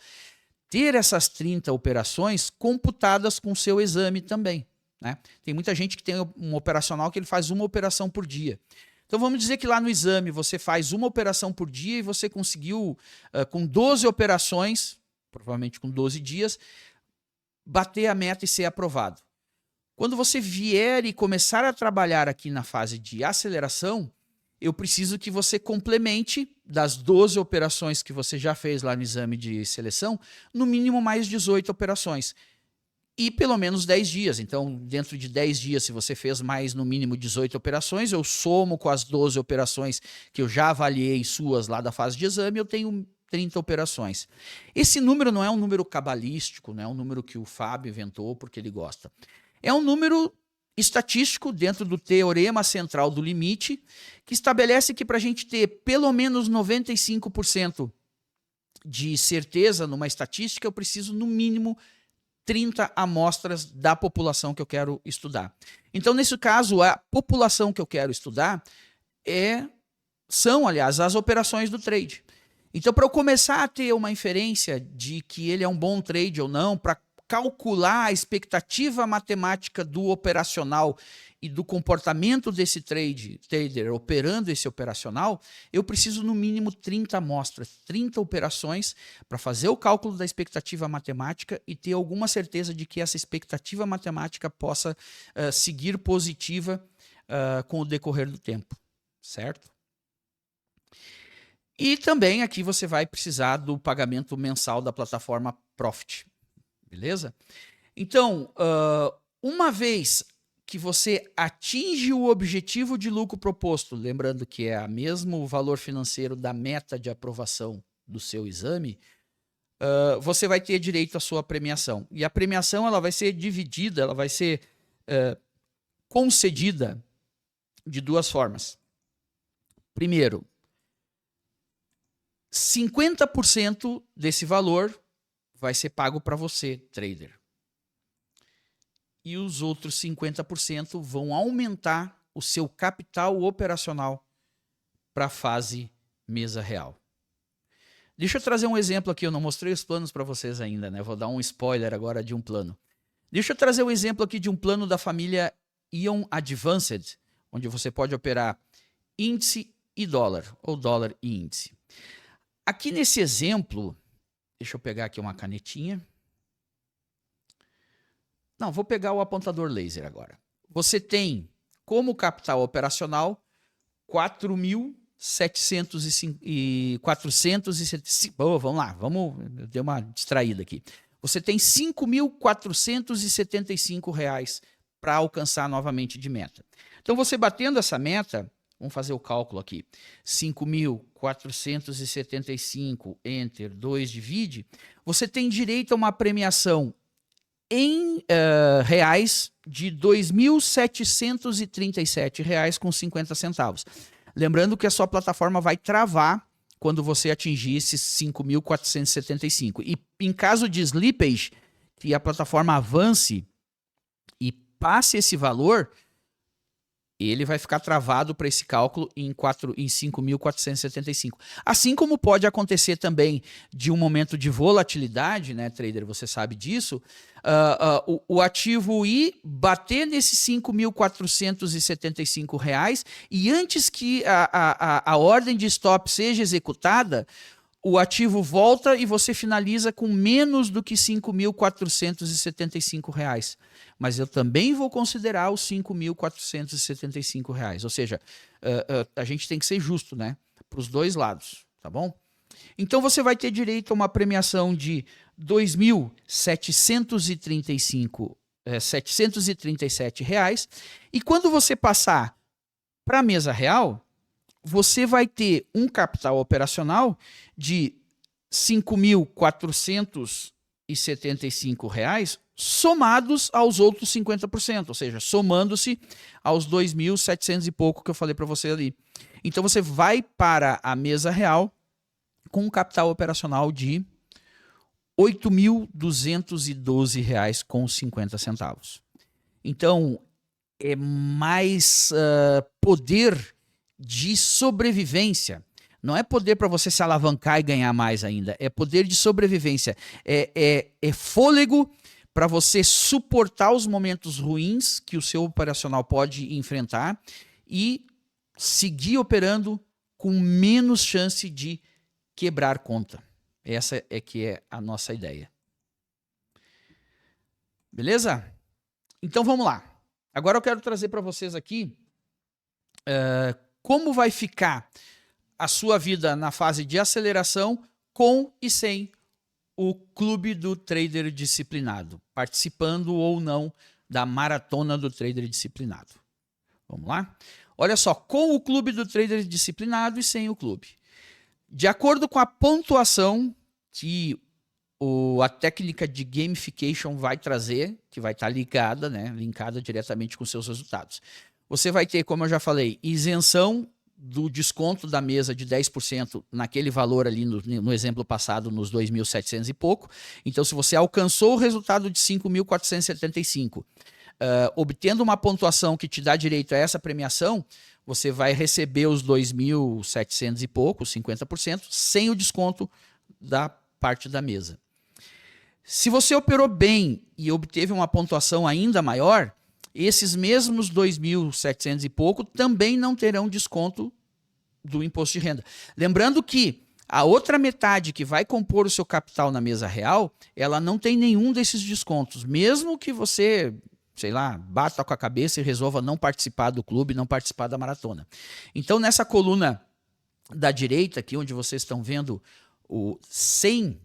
ter essas 30 operações computadas com o seu exame também, né? Tem muita gente que tem um operacional que ele faz uma operação por dia. Então vamos dizer que lá no exame você faz uma operação por dia e você conseguiu, com 12 operações, provavelmente com 12 dias, bater a meta e ser aprovado. Quando você vier e começar a trabalhar aqui na fase de aceleração, eu preciso que você complemente das 12 operações que você já fez lá no exame de seleção, no mínimo mais 18 operações. E pelo menos 10 dias. Então, dentro de 10 dias, se você fez mais no mínimo 18 operações, eu somo com as 12 operações que eu já avaliei suas lá da fase de exame, eu tenho 30 operações. Esse número não é um número cabalístico, não é um número que o Fábio inventou porque ele gosta. É um número estatístico dentro do teorema central do limite, que estabelece que para a gente ter pelo menos 95% de certeza numa estatística, eu preciso no mínimo 30 amostras da população que eu quero estudar. Então, nesse caso, a população que eu quero estudar são, aliás, as operações do trade. Então, para eu começar a ter uma inferência de que ele é um bom trade ou não, para calcular a expectativa matemática do operacional e do comportamento desse trader operando esse operacional, eu preciso no mínimo 30 amostras, 30 operações para fazer o cálculo da expectativa matemática e ter alguma certeza de que essa expectativa matemática possa seguir positiva com o decorrer do tempo, certo? E também aqui você vai precisar do pagamento mensal da plataforma Profit. Beleza? Então, uma vez que você atinge o objetivo de lucro proposto, lembrando que é o mesmo valor financeiro da meta de aprovação do seu exame, você vai ter direito à sua premiação. E a premiação ela vai ser dividida, ela vai ser concedida de duas formas. Primeiro, 50% desse valor vai ser pago para você, trader. e os outros 50% vão aumentar o seu capital operacional para a fase mesa real. Deixa eu trazer um exemplo aqui, eu não mostrei os planos para vocês ainda, né? Vou dar um spoiler agora de um plano. Deixa eu trazer um exemplo aqui de um plano da família Ion Advanced, onde você pode operar índice e dólar, ou dólar e índice. Aqui nesse exemplo, deixa eu pegar aqui uma canetinha. Não, vou pegar o apontador laser agora. Você tem como capital operacional 4.475. Oh, vamos lá, eu dei uma distraída aqui. Você tem R$ 5.475 para alcançar novamente de meta. Então, você batendo essa meta, vamos fazer o cálculo aqui. 5.475, enter, 2 divide. Você tem direito a uma premiação em reais de R$ 2.737,50. Lembrando que a sua plataforma vai travar quando você atingir esses 5.475. E em caso de slippage, que a plataforma avance e passe esse valor, ele vai ficar travado para esse cálculo em 5.475. Assim como pode acontecer também de um momento de volatilidade, né, trader, você sabe disso, o ativo ir bater nesses R$ 5.475 e antes que a ordem de stop seja executada, o ativo volta e você finaliza com menos do que R$ 5.475. Mas eu também vou considerar os R$ 5.475. Ou seja, a gente tem que ser justo, né? Para os dois lados, tá bom? Então você vai ter direito a uma premiação de R$ 2.737. E quando você passar para a mesa real, você vai ter um capital operacional de R$ 5.475 somados aos outros 50%, ou seja, somando-se aos 2.700 e pouco que eu falei para você ali. Então você vai para a mesa real com um capital operacional de R$ 8.212,50. Então é mais poder de sobrevivência. Não é poder para você se alavancar e ganhar mais ainda. É poder de sobrevivência. É fôlego para você suportar os momentos ruins que o seu operacional pode enfrentar e seguir operando com menos chance de quebrar conta. Essa é que é a nossa ideia. Beleza? Então vamos lá. Agora eu quero trazer para vocês aqui como vai ficar a sua vida na fase de aceleração com e sem o Clube do Trader Disciplinado, participando ou não da Maratona do Trader Disciplinado. Vamos lá? Olha só, com o Clube do Trader Disciplinado e sem o clube. De acordo com a pontuação que a técnica de gamification vai trazer, que vai estar ligada, né, linkada diretamente com seus resultados. Você vai ter, como eu já falei, isenção do desconto da mesa de 10% naquele valor ali no exemplo passado, nos 2.700 e pouco. Então, se você alcançou o resultado de 5.475, obtendo uma pontuação que te dá direito a essa premiação, você vai receber os 2.700 e pouco, 50%, sem o desconto da parte da mesa. Se você operou bem e obteve uma pontuação ainda maior, esses mesmos 2.700 e pouco também não terão desconto do imposto de renda. Lembrando que a outra metade que vai compor o seu capital na mesa real, ela não tem nenhum desses descontos. Mesmo que você, sei lá, bata com a cabeça e resolva não participar do clube, não participar da maratona. Então, nessa coluna da direita, aqui onde vocês estão vendo sem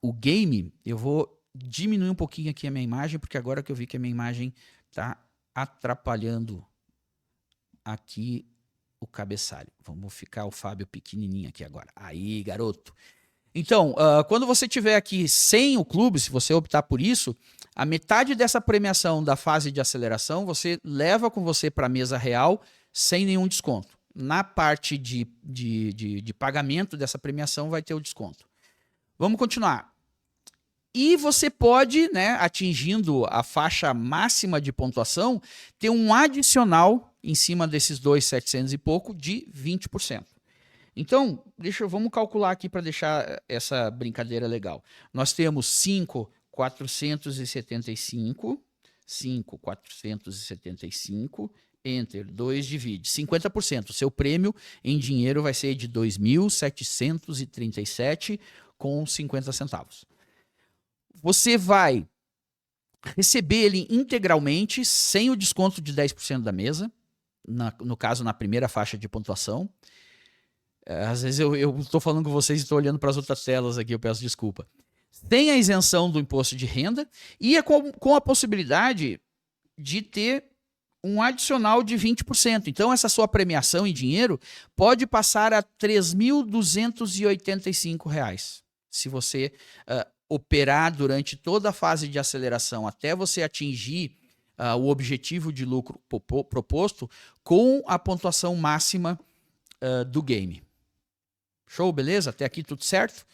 o game, eu vou diminuir um pouquinho aqui a minha imagem, porque agora que eu vi que a minha imagem está atrapalhando aqui o cabeçalho. Vamos ficar o Fábio pequenininho aqui agora. Aí, garoto. Então, quando você tiver aqui sem o clube, se você optar por isso, a metade dessa premiação da fase de aceleração você leva com você para a mesa real sem nenhum desconto. Na parte de pagamento dessa premiação vai ter o desconto. Vamos continuar. E você pode, né, atingindo a faixa máxima de pontuação, ter um adicional em cima desses 2.700 e pouco de 20%. Então, vamos calcular aqui para deixar essa brincadeira legal. Nós temos 5.475, 5.475, Enter, 2 divide, 50%. O seu prêmio em dinheiro vai ser de 2.737 com 50 centavos. Você vai receber ele integralmente, sem o desconto de 10% da mesa, no caso, na primeira faixa de pontuação. Às vezes eu estou falando com vocês e estou olhando para as outras telas aqui, eu peço desculpa. Tem a isenção do imposto de renda e é com a possibilidade de ter um adicional de 20%. Então, essa sua premiação em dinheiro pode passar a R$ 3.285, se você operar durante toda a fase de aceleração, até você atingir o objetivo de lucro proposto com a pontuação máxima do game. Show, beleza? Até aqui tudo certo?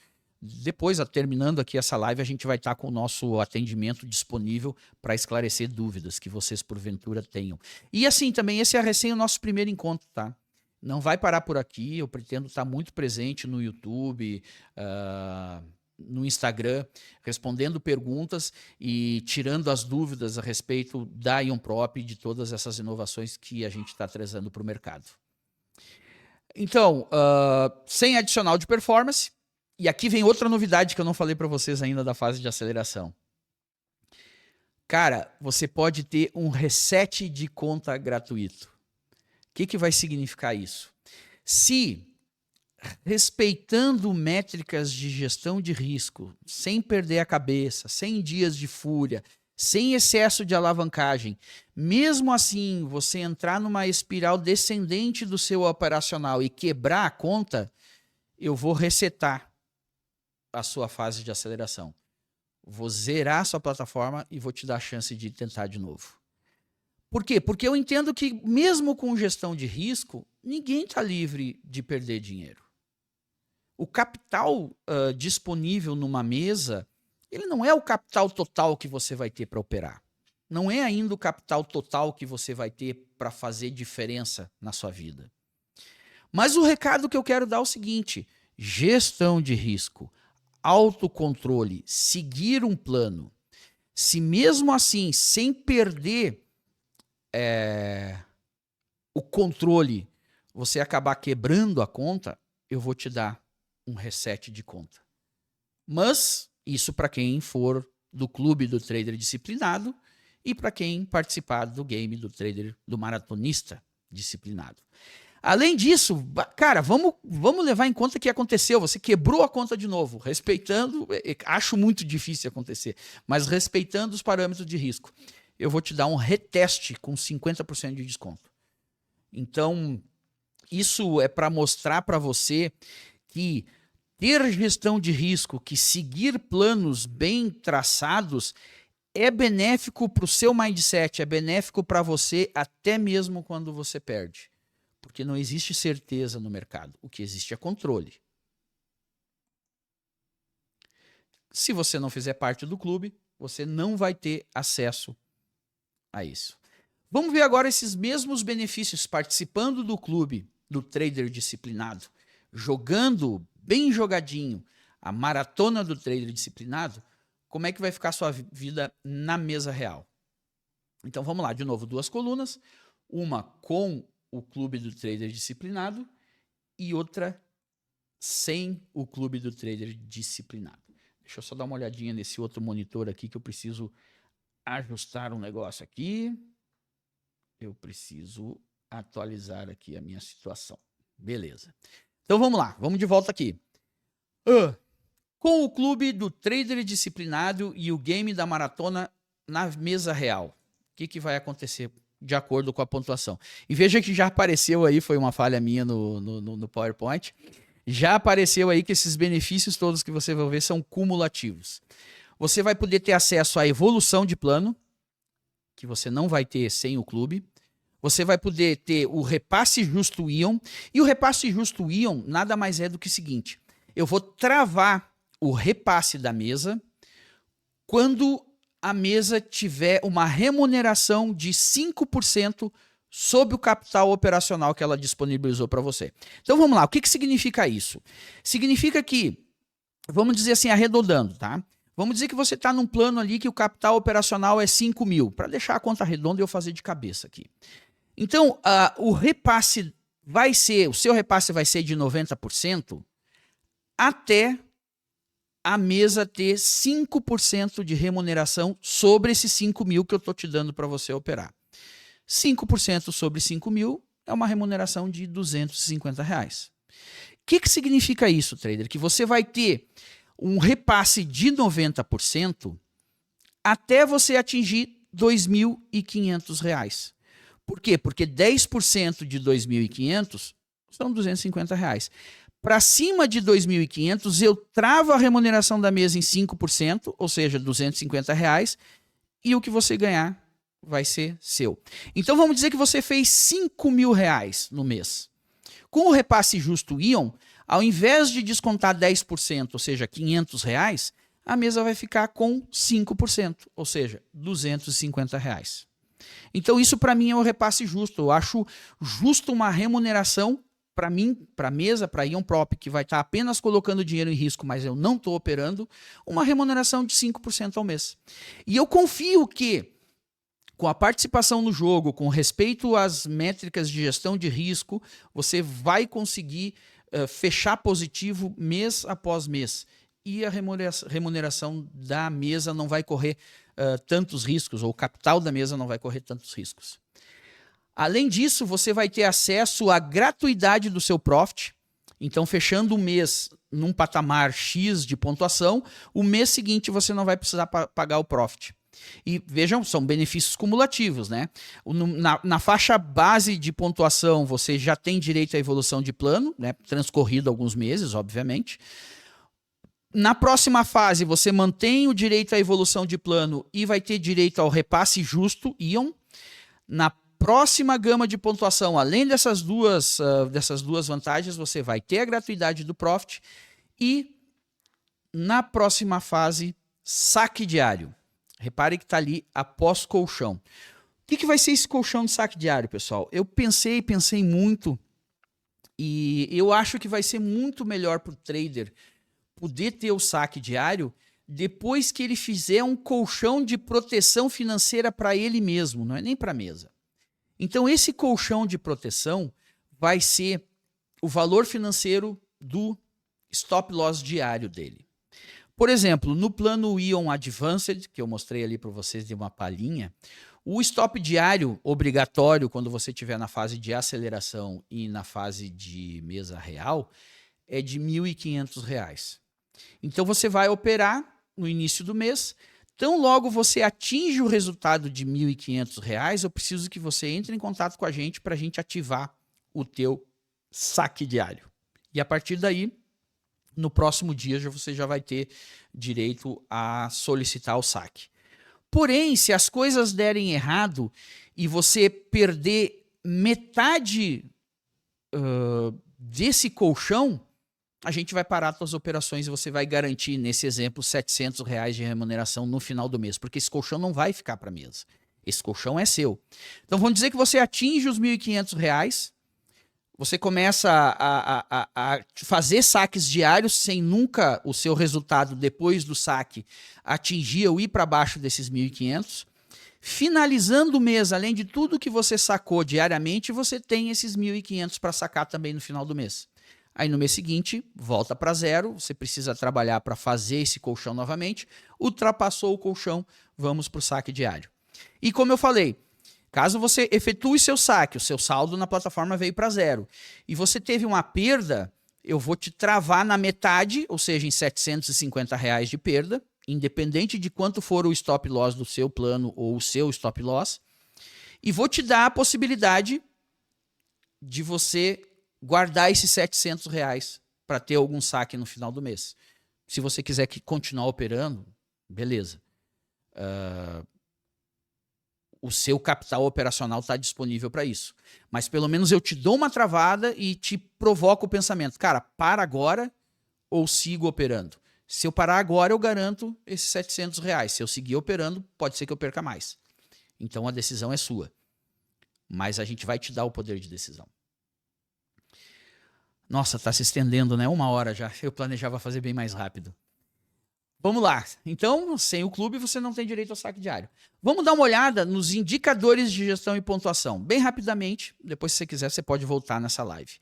Depois, terminando aqui essa live, a gente vai estar com o nosso atendimento disponível para esclarecer dúvidas que vocês porventura tenham. E assim, também esse é recém o nosso primeiro encontro, tá? Não vai parar por aqui, eu pretendo estar muito presente no YouTube, no Instagram, respondendo perguntas e tirando as dúvidas a respeito da IonProp e de todas essas inovações que a gente está trazendo para o mercado. Então, sem adicional de performance, e aqui vem outra novidade que eu não falei para vocês ainda da fase de aceleração. Cara, você pode ter um reset de conta gratuito. O que vai significar isso? Se, respeitando métricas de gestão de risco, sem perder a cabeça, sem dias de fúria, sem excesso de alavancagem, mesmo assim você entrar numa espiral descendente do seu operacional e quebrar a conta, eu vou resetar a sua fase de aceleração. Vou zerar a sua plataforma e vou te dar a chance de tentar de novo. Por quê? Porque eu entendo que mesmo com gestão de risco, ninguém está livre de perder dinheiro. O capital disponível numa mesa, ele não é o capital total que você vai ter para operar. Não é ainda o capital total que você vai ter para fazer diferença na sua vida. Mas o recado que eu quero dar é o seguinte: gestão de risco, autocontrole, seguir um plano. Se mesmo assim, sem perder o controle, você acabar quebrando a conta, eu vou te dar um reset de conta. Mas isso para quem for do clube do trader disciplinado e para quem participar do game do trader, do maratonista disciplinado. Além disso, cara, vamos levar em conta que aconteceu. Você quebrou a conta de novo, respeitando, acho muito difícil acontecer, mas respeitando os parâmetros de risco. Eu vou te dar um reteste com 50% de desconto. Então, isso é para mostrar para você que ter gestão de risco, que seguir planos bem traçados é benéfico para o seu mindset, é benéfico para você até mesmo quando você perde. Porque não existe certeza no mercado. O que existe é controle. Se você não fizer parte do clube, você não vai ter acesso a isso. Vamos ver agora esses mesmos benefícios participando do clube do trader disciplinado, jogando bem jogadinho a maratona do trader disciplinado. Como é que vai ficar a sua vida na mesa real? Então vamos lá, de novo, duas colunas, uma com o clube do trader disciplinado e outra sem o clube do trader disciplinado. Deixa eu só dar uma olhadinha nesse outro monitor aqui que eu preciso ajustar um negócio aqui. Eu preciso atualizar aqui a minha situação. Beleza. Então vamos lá, vamos de volta aqui. Com o clube do trader disciplinado e o game da maratona na mesa real, o que vai acontecer de acordo com a pontuação? E veja que já apareceu aí, foi uma falha minha no PowerPoint, já apareceu aí que esses benefícios todos que você vai ver são cumulativos. Você vai poder ter acesso à evolução de plano, que você não vai ter sem o clube. Você vai poder ter o repasse justo Ion, e o repasse justo Ion nada mais é do que o seguinte: eu vou travar o repasse da mesa quando a mesa tiver uma remuneração de 5% sobre o capital operacional que ela disponibilizou para você. Então vamos lá, o que significa isso? Significa que, vamos dizer assim, arredondando, tá? Vamos dizer que você está num plano ali que o capital operacional é 5 mil, para deixar a conta redonda e eu fazer de cabeça aqui. Então, o seu repasse vai ser de 90% até a mesa ter 5% de remuneração sobre esses 5 mil que eu estou te dando para você operar. 5% sobre 5 mil é uma remuneração de R$250. O que significa isso, trader? Que você vai ter um repasse de 90% até você atingir R$2.500. Por quê? Porque 10% de 2.500 são R$250. Para cima de 2.500, eu travo a remuneração da mesa em 5%, ou seja, R$250, e o que você ganhar vai ser seu. Então vamos dizer que você fez R$5.000 no mês. Com o repasse justo Ion, ao invés de descontar 10%, ou seja, R$500, a mesa vai ficar com 5%, ou seja, R$250. Então isso para mim é o repasse justo. Eu acho justo uma remuneração para mim, para a mesa, para a Ion Prop, que vai estar apenas colocando dinheiro em risco, mas eu não estou operando, uma remuneração de 5% ao mês. E eu confio que, com a participação no jogo, com respeito às métricas de gestão de risco, você vai conseguir fechar positivo mês após mês. E a remuneração da mesa não vai correr tantos riscos, ou o capital da mesa não vai correr tantos riscos. Além disso, você vai ter acesso à gratuidade do seu profit. Então, fechando o mês num patamar X de pontuação, o mês seguinte você não vai precisar pagar o profit. E vejam, são benefícios cumulativos, né? Na faixa base de pontuação, você já tem direito à evolução de plano, né? Transcorrido alguns meses, obviamente. Na próxima fase, você mantém o direito à evolução de plano e vai ter direito ao repasse justo, Ion. Na próxima gama de pontuação, além dessas duas vantagens, você vai ter a gratuidade do Profit. E na próxima fase, saque diário. Repare que está ali após colchão. O que vai ser esse colchão de saque diário, pessoal? Eu pensei muito e eu acho que vai ser muito melhor para o trader poder ter o saque diário depois que ele fizer um colchão de proteção financeira para ele mesmo, não é nem para a mesa. Então, esse colchão de proteção vai ser o valor financeiro do stop loss diário dele. Por exemplo, no plano Ion Advanced, que eu mostrei ali para vocês de uma palhinha, o stop diário obrigatório quando você estiver na fase de aceleração e na fase de mesa real é de R$1.500. Então você vai operar no início do mês. Tão logo você atinge o resultado de R$1.500, eu preciso que você entre em contato com a gente para a gente ativar o teu saque diário. E a partir daí, no próximo dia, você já vai ter direito a solicitar o saque. Porém, se as coisas derem errado e você perder metade desse colchão, a gente vai parar as suas operações e você vai garantir, nesse exemplo, R$700 de remuneração no final do mês, porque esse colchão não vai ficar para a mesa. Esse colchão é seu. Então, vamos dizer que você atinge os R$1.500, você começa a fazer saques diários sem nunca o seu resultado depois do saque atingir ou ir para baixo desses 1.500. Finalizando o mês, além de tudo que você sacou diariamente, você tem esses 1.500 para sacar também no final do mês. Aí no mês seguinte, volta para zero, você precisa trabalhar para fazer esse colchão novamente. Ultrapassou o colchão, vamos para o saque diário. E como eu falei, caso você efetue seu saque, o seu saldo na plataforma veio para zero, e você teve uma perda, eu vou te travar na metade, ou seja, em R$750 de perda, independente de quanto for o stop loss do seu plano ou o seu stop loss, e vou te dar a possibilidade de você guardar esses R$700 para ter algum saque no final do mês. Se você quiser continuar operando, beleza. O seu capital operacional está disponível para isso. Mas pelo menos eu te dou uma travada e te provoco o pensamento. Cara, para agora ou sigo operando? Se eu parar agora, eu garanto esses R$ 700. Se eu seguir operando, pode ser que eu perca mais. Então a decisão é sua. Mas a gente vai te dar o poder de decisão. Nossa, está se estendendo, né? 1 hora já. Eu planejava fazer bem mais rápido. Vamos lá. Então, sem o clube, você não tem direito ao saque diário. Vamos dar uma olhada nos indicadores de gestão e pontuação. Bem rapidamente, depois se você quiser, você pode voltar nessa live.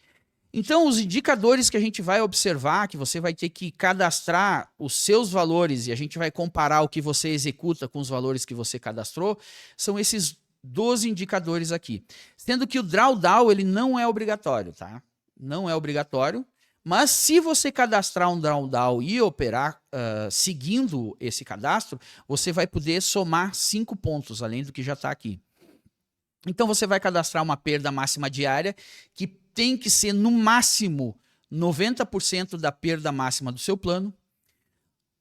Então, os indicadores que a gente vai observar, que você vai ter que cadastrar os seus valores e a gente vai comparar o que você executa com os valores que você cadastrou, são esses 12 indicadores aqui. Sendo que o drawdown, ele não é obrigatório, tá? Não é obrigatório. Mas se você cadastrar um drawdown e operar seguindo esse cadastro, você vai poder somar 5 pontos, além do que já está aqui. Então você vai cadastrar uma perda máxima diária, que tem que ser no máximo 90% da perda máxima do seu plano.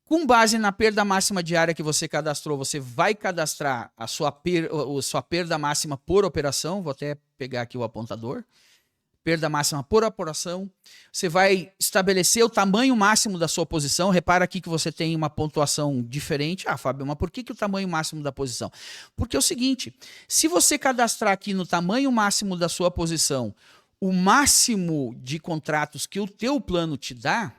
Com base na perda máxima diária que você cadastrou, você vai cadastrar a sua perda máxima por operação. Vou até pegar aqui o apontador. Perda máxima por operação. Você vai estabelecer o tamanho máximo da sua posição. Repara aqui que você tem uma pontuação diferente. Ah, Fábio, mas por que o tamanho máximo da posição? Porque é o seguinte, se você cadastrar aqui no tamanho máximo da sua posição o máximo de contratos que o teu plano te dá,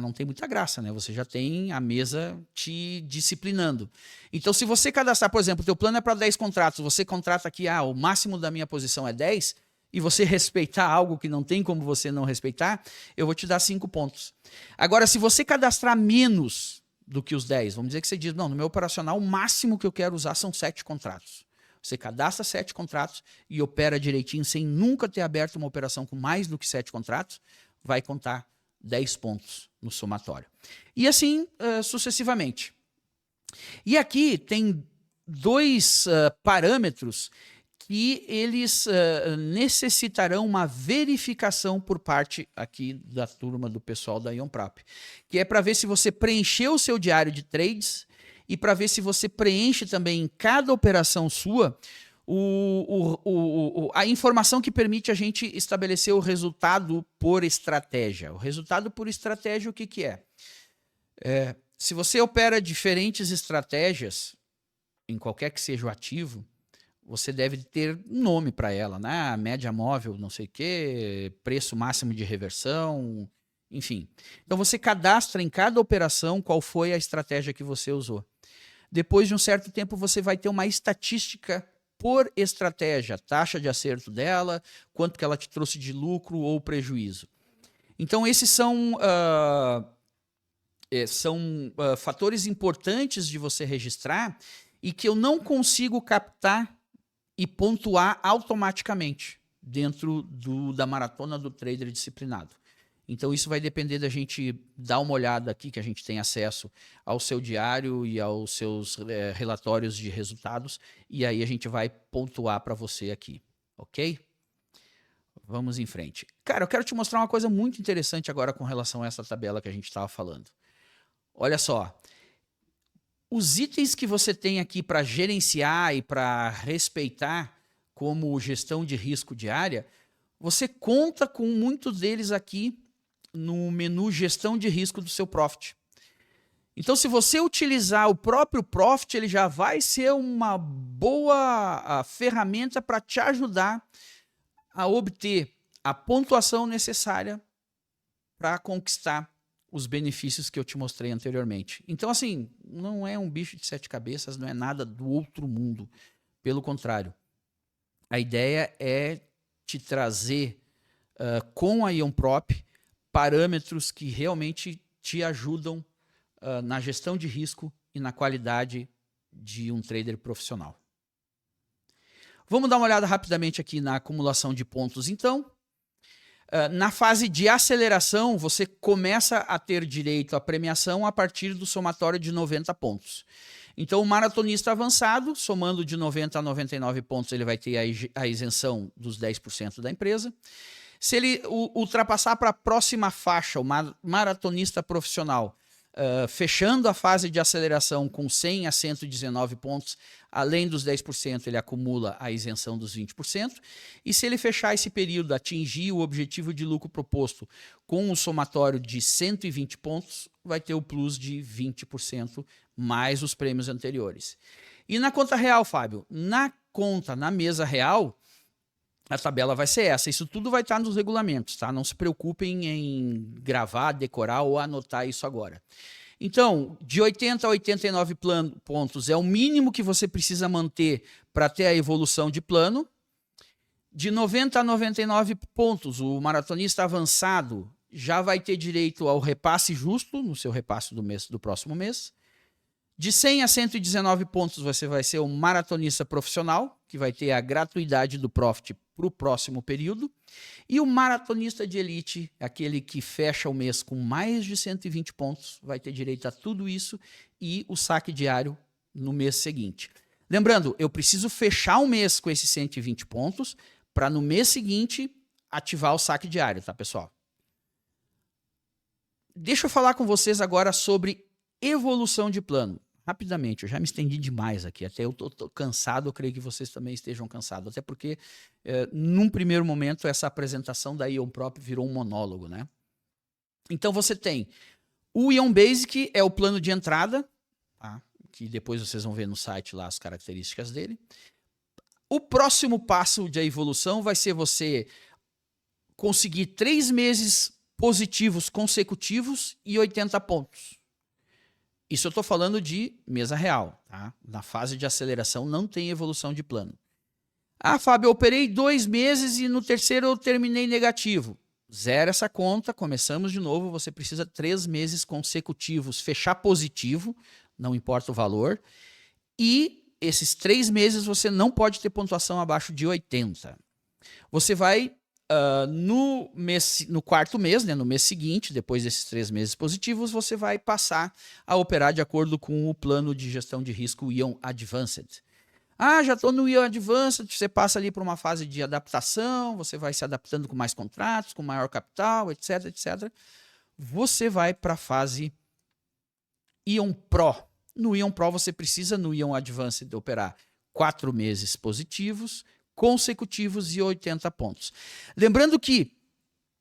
não tem muita graça, né? Você já tem a mesa te disciplinando. Então, se você cadastrar, por exemplo, o teu plano é para 10 contratos, você contrata aqui, o máximo da minha posição é 10, e você respeitar algo que não tem como você não respeitar, eu vou te dar 5 pontos. Agora, se você cadastrar menos do que os 10, vamos dizer que você diz, não, no meu operacional, o máximo que eu quero usar são 7 contratos. Você cadastra 7 contratos e opera direitinho, sem nunca ter aberto uma operação com mais do que 7 contratos, vai contar 10 pontos no somatório. E assim sucessivamente. E aqui tem 2 parâmetros que eles necessitarão uma verificação por parte aqui da turma do pessoal da Ionprop, que é para ver se você preencheu o seu diário de trades e para ver se você preenche também em cada operação sua a informação que permite a gente estabelecer o resultado por estratégia. O resultado por estratégia, o que é? Se você opera diferentes estratégias, em qualquer que seja o ativo, você deve ter um nome para ela, né? Média móvel, não sei o quê, preço máximo de reversão, enfim. Então você cadastra em cada operação qual foi a estratégia que você usou. Depois de um certo tempo você vai ter uma estatística por estratégia, taxa de acerto dela, quanto que ela te trouxe de lucro ou prejuízo. Então esses são fatores importantes de você registrar e que eu não consigo captar e pontuar automaticamente dentro da maratona do trader disciplinado. Então isso vai depender da gente dar uma olhada aqui, que a gente tem acesso ao seu diário e aos seus relatórios de resultados, e aí a gente vai pontuar para você aqui, ok? Vamos em frente. Cara, eu quero te mostrar uma coisa muito interessante agora com relação a essa tabela que a gente estava falando. Olha só. Os itens que você tem aqui para gerenciar e para respeitar como gestão de risco diária, você conta com muitos deles aqui no menu gestão de risco do seu Profit. Então, se você utilizar o próprio Profit, ele já vai ser uma boa ferramenta para te ajudar a obter a pontuação necessária para conquistar os benefícios que eu te mostrei anteriormente. Então, assim, não é um bicho de 7 cabeças, não é nada do outro mundo. Pelo contrário, a ideia é te trazer com a Ionprop parâmetros que realmente te ajudam na gestão de risco e na qualidade de um trader profissional. Vamos dar uma olhada rapidamente aqui na acumulação de pontos, então. Na fase de aceleração, você começa a ter direito à premiação a partir do somatório de 90 pontos. Então, o maratonista avançado, somando de 90 a 99 pontos, ele vai ter a isenção dos 10% da empresa. Se ele ultrapassar para a próxima faixa, o maratonista profissional, fechando a fase de aceleração com 100 a 119 pontos, além dos 10%, ele acumula a isenção dos 20%. E se ele fechar esse período, atingir o objetivo de lucro proposto com um somatório de 120 pontos, vai ter o plus de 20% mais os prêmios anteriores. E na conta real, Fábio? Na mesa real, a tabela vai ser essa. Isso tudo vai estar nos regulamentos, tá? Não se preocupem em gravar, decorar ou anotar isso agora. Então, de 80 a 89 pontos é o mínimo que você precisa manter para ter a evolução de plano. De 90 a 99 pontos, o maratonista avançado já vai ter direito ao repasse justo no seu repasse do próximo mês. De 100 a 119 pontos, você vai ser um maratonista profissional, que vai ter a gratuidade do Profit para o próximo período. E o maratonista de elite, aquele que fecha o mês com mais de 120 pontos, vai ter direito a tudo isso e o saque diário no mês seguinte. Lembrando, eu preciso fechar o mês com esses 120 pontos para no mês seguinte ativar o saque diário, tá, pessoal? Deixa eu falar com vocês agora sobre evolução de plano. Rapidamente, eu já me estendi demais aqui, até eu tô cansado, eu creio que vocês também estejam cansados, até porque, num primeiro momento, essa apresentação da Ion Prop virou um monólogo, né? Então, você tem o Ion Basic, é o plano de entrada, tá? Que depois vocês vão ver no site lá as características dele. O próximo passo de evolução vai ser você conseguir 3 meses positivos consecutivos e 80 pontos. Isso eu estou falando de mesa real, tá? Na fase de aceleração não tem evolução de plano. Ah, Fábio, eu operei 2 meses e no terceiro eu terminei negativo. Zera essa conta, começamos de novo, você precisa 3 meses consecutivos, fechar positivo, não importa o valor, e esses 3 meses você não pode ter pontuação abaixo de 80. Você vai no quarto mês, né, no mês seguinte, depois desses 3 meses positivos, você vai passar a operar de acordo com o plano de gestão de risco Ion Advanced. Ah, já estou no Ion Advanced, você passa ali para uma fase de adaptação, você vai se adaptando com mais contratos, com maior capital, etc, etc. Você vai para a fase Ion Pro. No Ion Pro você precisa, no Ion Advanced, operar 4 meses positivos, consecutivos e 80 pontos. Lembrando que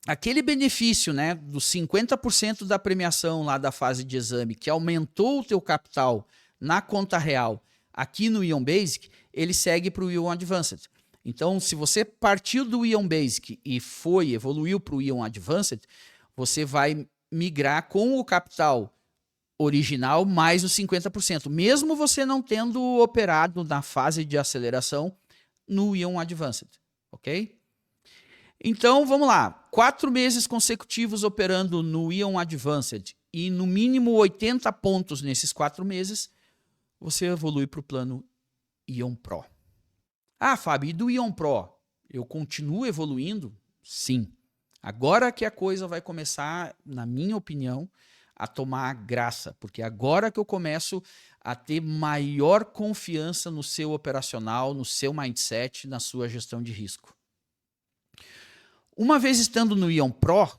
aquele benefício, né, dos 50% da premiação lá da fase de exame, que aumentou o teu capital na conta real aqui no Ion Basic, ele segue para o Ion Advanced. Então, se você partiu do Ion Basic e evoluiu para o Ion Advanced, você vai migrar com o capital original mais os 50%, mesmo você não tendo operado na fase de aceleração no Ion Advanced, ok? Então, vamos lá. 4 meses consecutivos operando no Ion Advanced e no mínimo 80 pontos nesses 4 meses, você evolui para o plano Ion Pro. Ah, Fábio, e do Ion Pro? Eu continuo evoluindo? Sim. Agora que a coisa vai começar, na minha opinião, a tomar graça, porque agora que eu começo a ter maior confiança no seu operacional, no seu mindset, na sua gestão de risco. Uma vez estando no Ion Pro,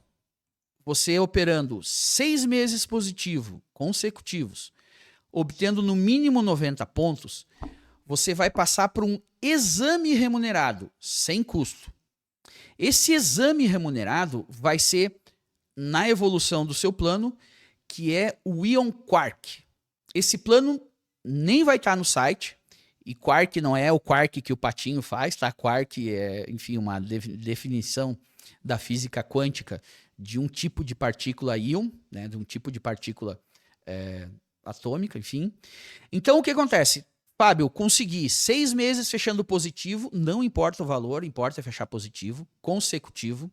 você operando 6 meses positivo, consecutivos, obtendo no mínimo 90 pontos, você vai passar por um exame remunerado, sem custo. Esse exame remunerado vai ser na evolução do seu plano, que é o Ion Quark. Esse plano nem vai estar no site, e Quark não é o Quark que o Patinho faz, tá? Quark é, enfim, uma definição da física quântica de um tipo de partícula íon, né? De um tipo de partícula atômica, enfim. Então, o que acontece? Fábio, consegui 6 meses fechando positivo, não importa o valor, importa fechar positivo, consecutivo,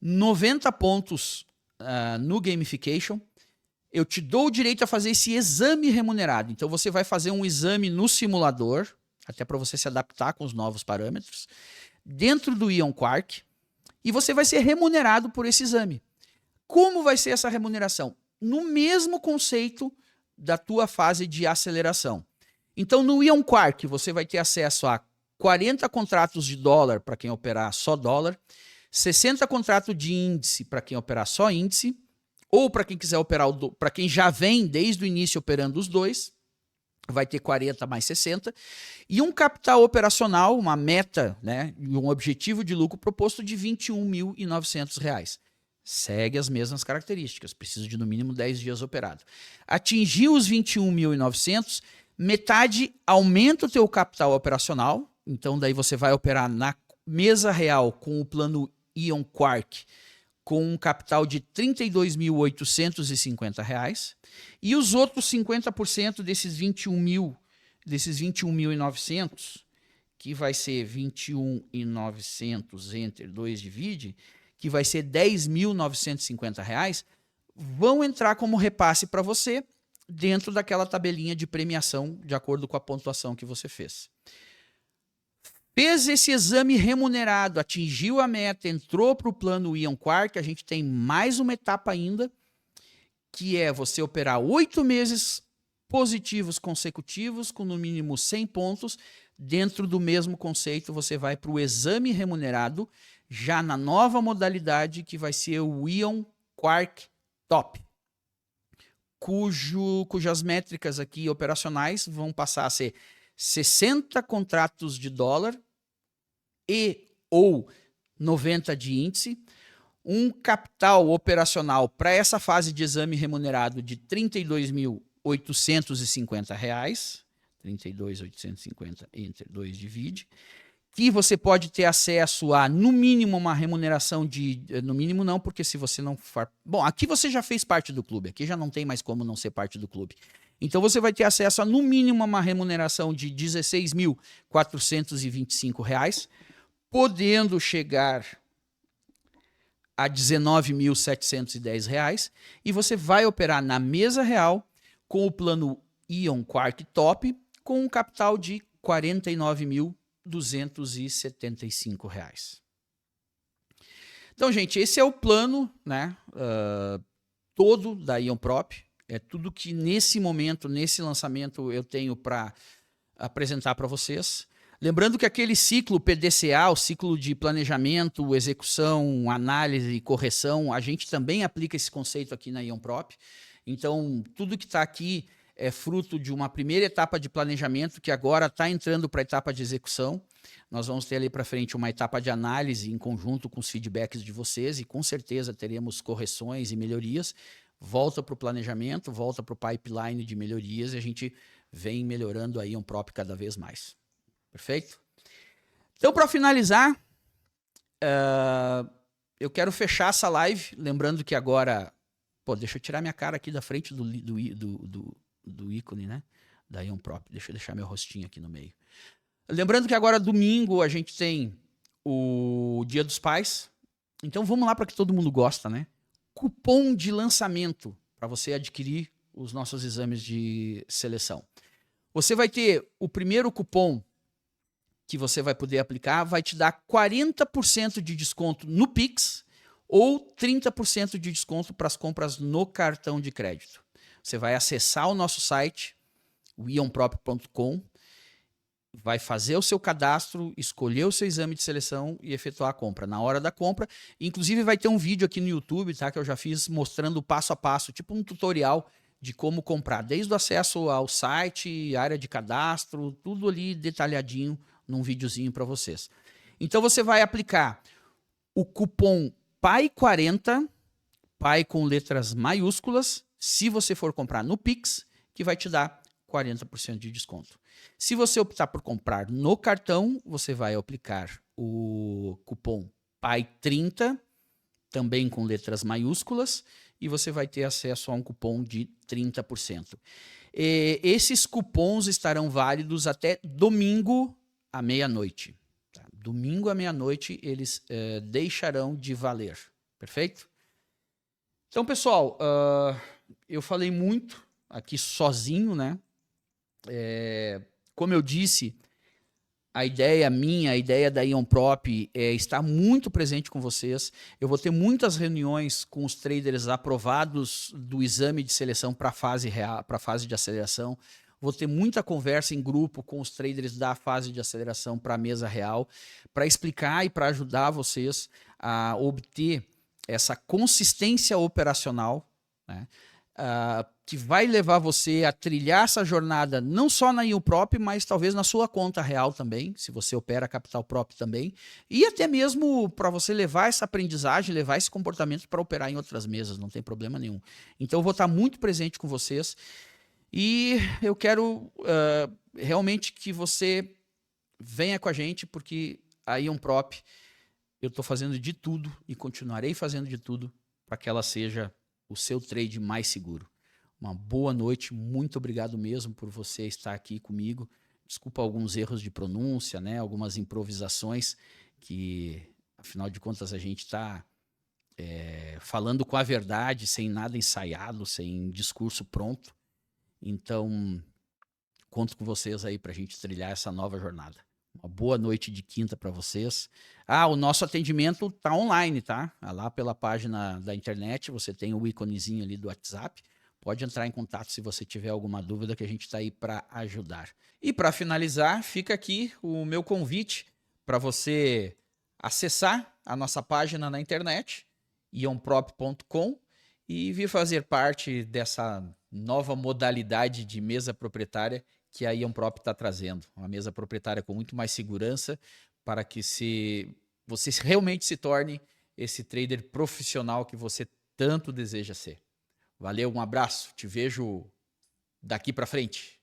90 pontos no gamification. Eu te dou o direito a fazer esse exame remunerado. Então, você vai fazer um exame no simulador, até para você se adaptar com os novos parâmetros, dentro do Ion Quark, e você vai ser remunerado por esse exame. Como vai ser essa remuneração? No mesmo conceito da tua fase de aceleração. Então, no Ion Quark, você vai ter acesso a 40 contratos de dólar para quem operar só dólar, 60 contratos de índice para quem operar só índice, Ou para quem quiser operar, para quem já vem desde o início operando os dois, vai ter 40 mais 60. E um capital operacional, uma meta, né, e um objetivo de lucro proposto de R$ 21.900. Segue as mesmas características, precisa de no mínimo 10 dias operado. Atingiu os 21.900, metade aumenta o teu capital operacional, então daí você vai operar na mesa real com o plano Ion Quark, com um capital de R$ 32.850, e os outros 50% desses 21.900, que vai ser 21.900 entre 2 divide, que vai ser R$ 10.950, vão entrar como repasse para você dentro daquela tabelinha de premiação, de acordo com a pontuação que você fez. Fez esse exame remunerado, atingiu a meta, entrou para o plano Ion Quark, a gente tem mais uma etapa ainda, que é você operar 8 meses positivos consecutivos, com no mínimo 100 pontos. Dentro do mesmo conceito, você vai para o exame remunerado, já na nova modalidade, que vai ser o Ion Quark Top, cujas métricas aqui operacionais vão passar a ser 60 contratos de dólar e ou 90 de índice, um capital operacional para essa fase de exame remunerado de R$ 32.850, 32.850 entre 2 divide, que você pode ter acesso a, no mínimo, uma remuneração de... No mínimo não, porque se você não for... Bom, aqui você já fez parte do clube, aqui já não tem mais como não ser parte do clube. Então você vai ter acesso a, no mínimo, uma remuneração de R$ 16.425, podendo chegar a R$ 19.710, e você vai operar na mesa real com o plano Ion Quark Top com um capital de R$ 49.275. Então, gente, esse é o plano, né, todo da Ion Prop. É tudo que nesse momento, nesse lançamento, eu tenho para apresentar para vocês. Lembrando que aquele ciclo PDCA, o ciclo de planejamento, execução, análise e correção, a gente também aplica esse conceito aqui na Ion Prop. Então, tudo que está aqui é fruto de uma primeira etapa de planejamento que agora está entrando para a etapa de execução. Nós vamos ter ali para frente uma etapa de análise em conjunto com os feedbacks de vocês e com certeza teremos correções e melhorias. Volta para o planejamento, volta para o pipeline de melhorias e a gente vem melhorando a Ion Prop cada vez mais. Perfeito? Então, para finalizar, eu quero fechar essa live, lembrando que agora... Pô, deixa eu tirar minha cara aqui da frente do ícone, né? Da Ion Prop. Deixa eu deixar meu rostinho aqui no meio. Lembrando que agora, domingo, a gente tem o Dia dos Pais. Então, vamos lá para que todo mundo gosta, né? Cupom de lançamento para você adquirir os nossos exames de seleção. Você vai ter o primeiro cupom que você vai poder aplicar, vai te dar 40% de desconto no Pix ou 30% de desconto para as compras no cartão de crédito. Você vai acessar o nosso site, o ionprop.com, vai fazer o seu cadastro, escolher o seu exame de seleção e efetuar a compra. Na hora da compra, inclusive vai ter um vídeo aqui no YouTube, tá, que eu já fiz mostrando passo a passo, tipo um tutorial de como comprar, desde o acesso ao site, área de cadastro, tudo ali detalhadinho num videozinho para vocês. Então você vai aplicar o cupom PAI40, PAI com letras maiúsculas, se você for comprar no Pix, que vai te dar 40% de desconto. Se você optar por comprar no cartão, você vai aplicar o cupom PAI30, também com letras maiúsculas, e você vai ter acesso a um cupom de 30%. Esses cupons estarão válidos até domingo à meia-noite. Tá? Domingo à meia-noite eles deixarão de valer. Perfeito? Então, pessoal, eu falei muito aqui sozinho, né? Como eu disse, a ideia da Ion Prop é estar muito presente com vocês. Eu vou ter muitas reuniões com os traders aprovados do exame de seleção para a fase de aceleração. Vou ter muita conversa em grupo com os traders da fase de aceleração para a mesa real, para explicar e para ajudar vocês a obter essa consistência operacional, né? Que vai levar você a trilhar essa jornada não só na InProp, mas talvez na sua conta real também, se você opera capital próprio também, e até mesmo para você levar essa aprendizagem, levar esse comportamento para operar em outras mesas, não tem problema nenhum. Então eu vou estar muito presente com vocês e eu quero realmente que você venha com a gente, porque a InProp eu estou fazendo de tudo e continuarei fazendo de tudo para que ela seja o seu trade mais seguro. Uma boa noite, muito obrigado mesmo por você estar aqui comigo. Desculpa alguns erros de pronúncia, né? Algumas improvisações que, afinal de contas, a gente está falando com a verdade, sem nada ensaiado, sem discurso pronto. Então, conto com vocês aí para a gente trilhar essa nova jornada. Uma boa noite de quinta para vocês. O nosso atendimento tá online, tá? Lá pela página da internet, você tem o íconezinho ali do WhatsApp. Pode entrar em contato se você tiver alguma dúvida, que a gente está aí para ajudar. E para finalizar, fica aqui o meu convite para você acessar a nossa página na internet, ionprop.com, e vir fazer parte dessa nova modalidade de mesa proprietária que a InProp está trazendo. Uma mesa proprietária com muito mais segurança para que você realmente se torne esse trader profissional que você tanto deseja ser. Valeu, um abraço, te vejo daqui para frente.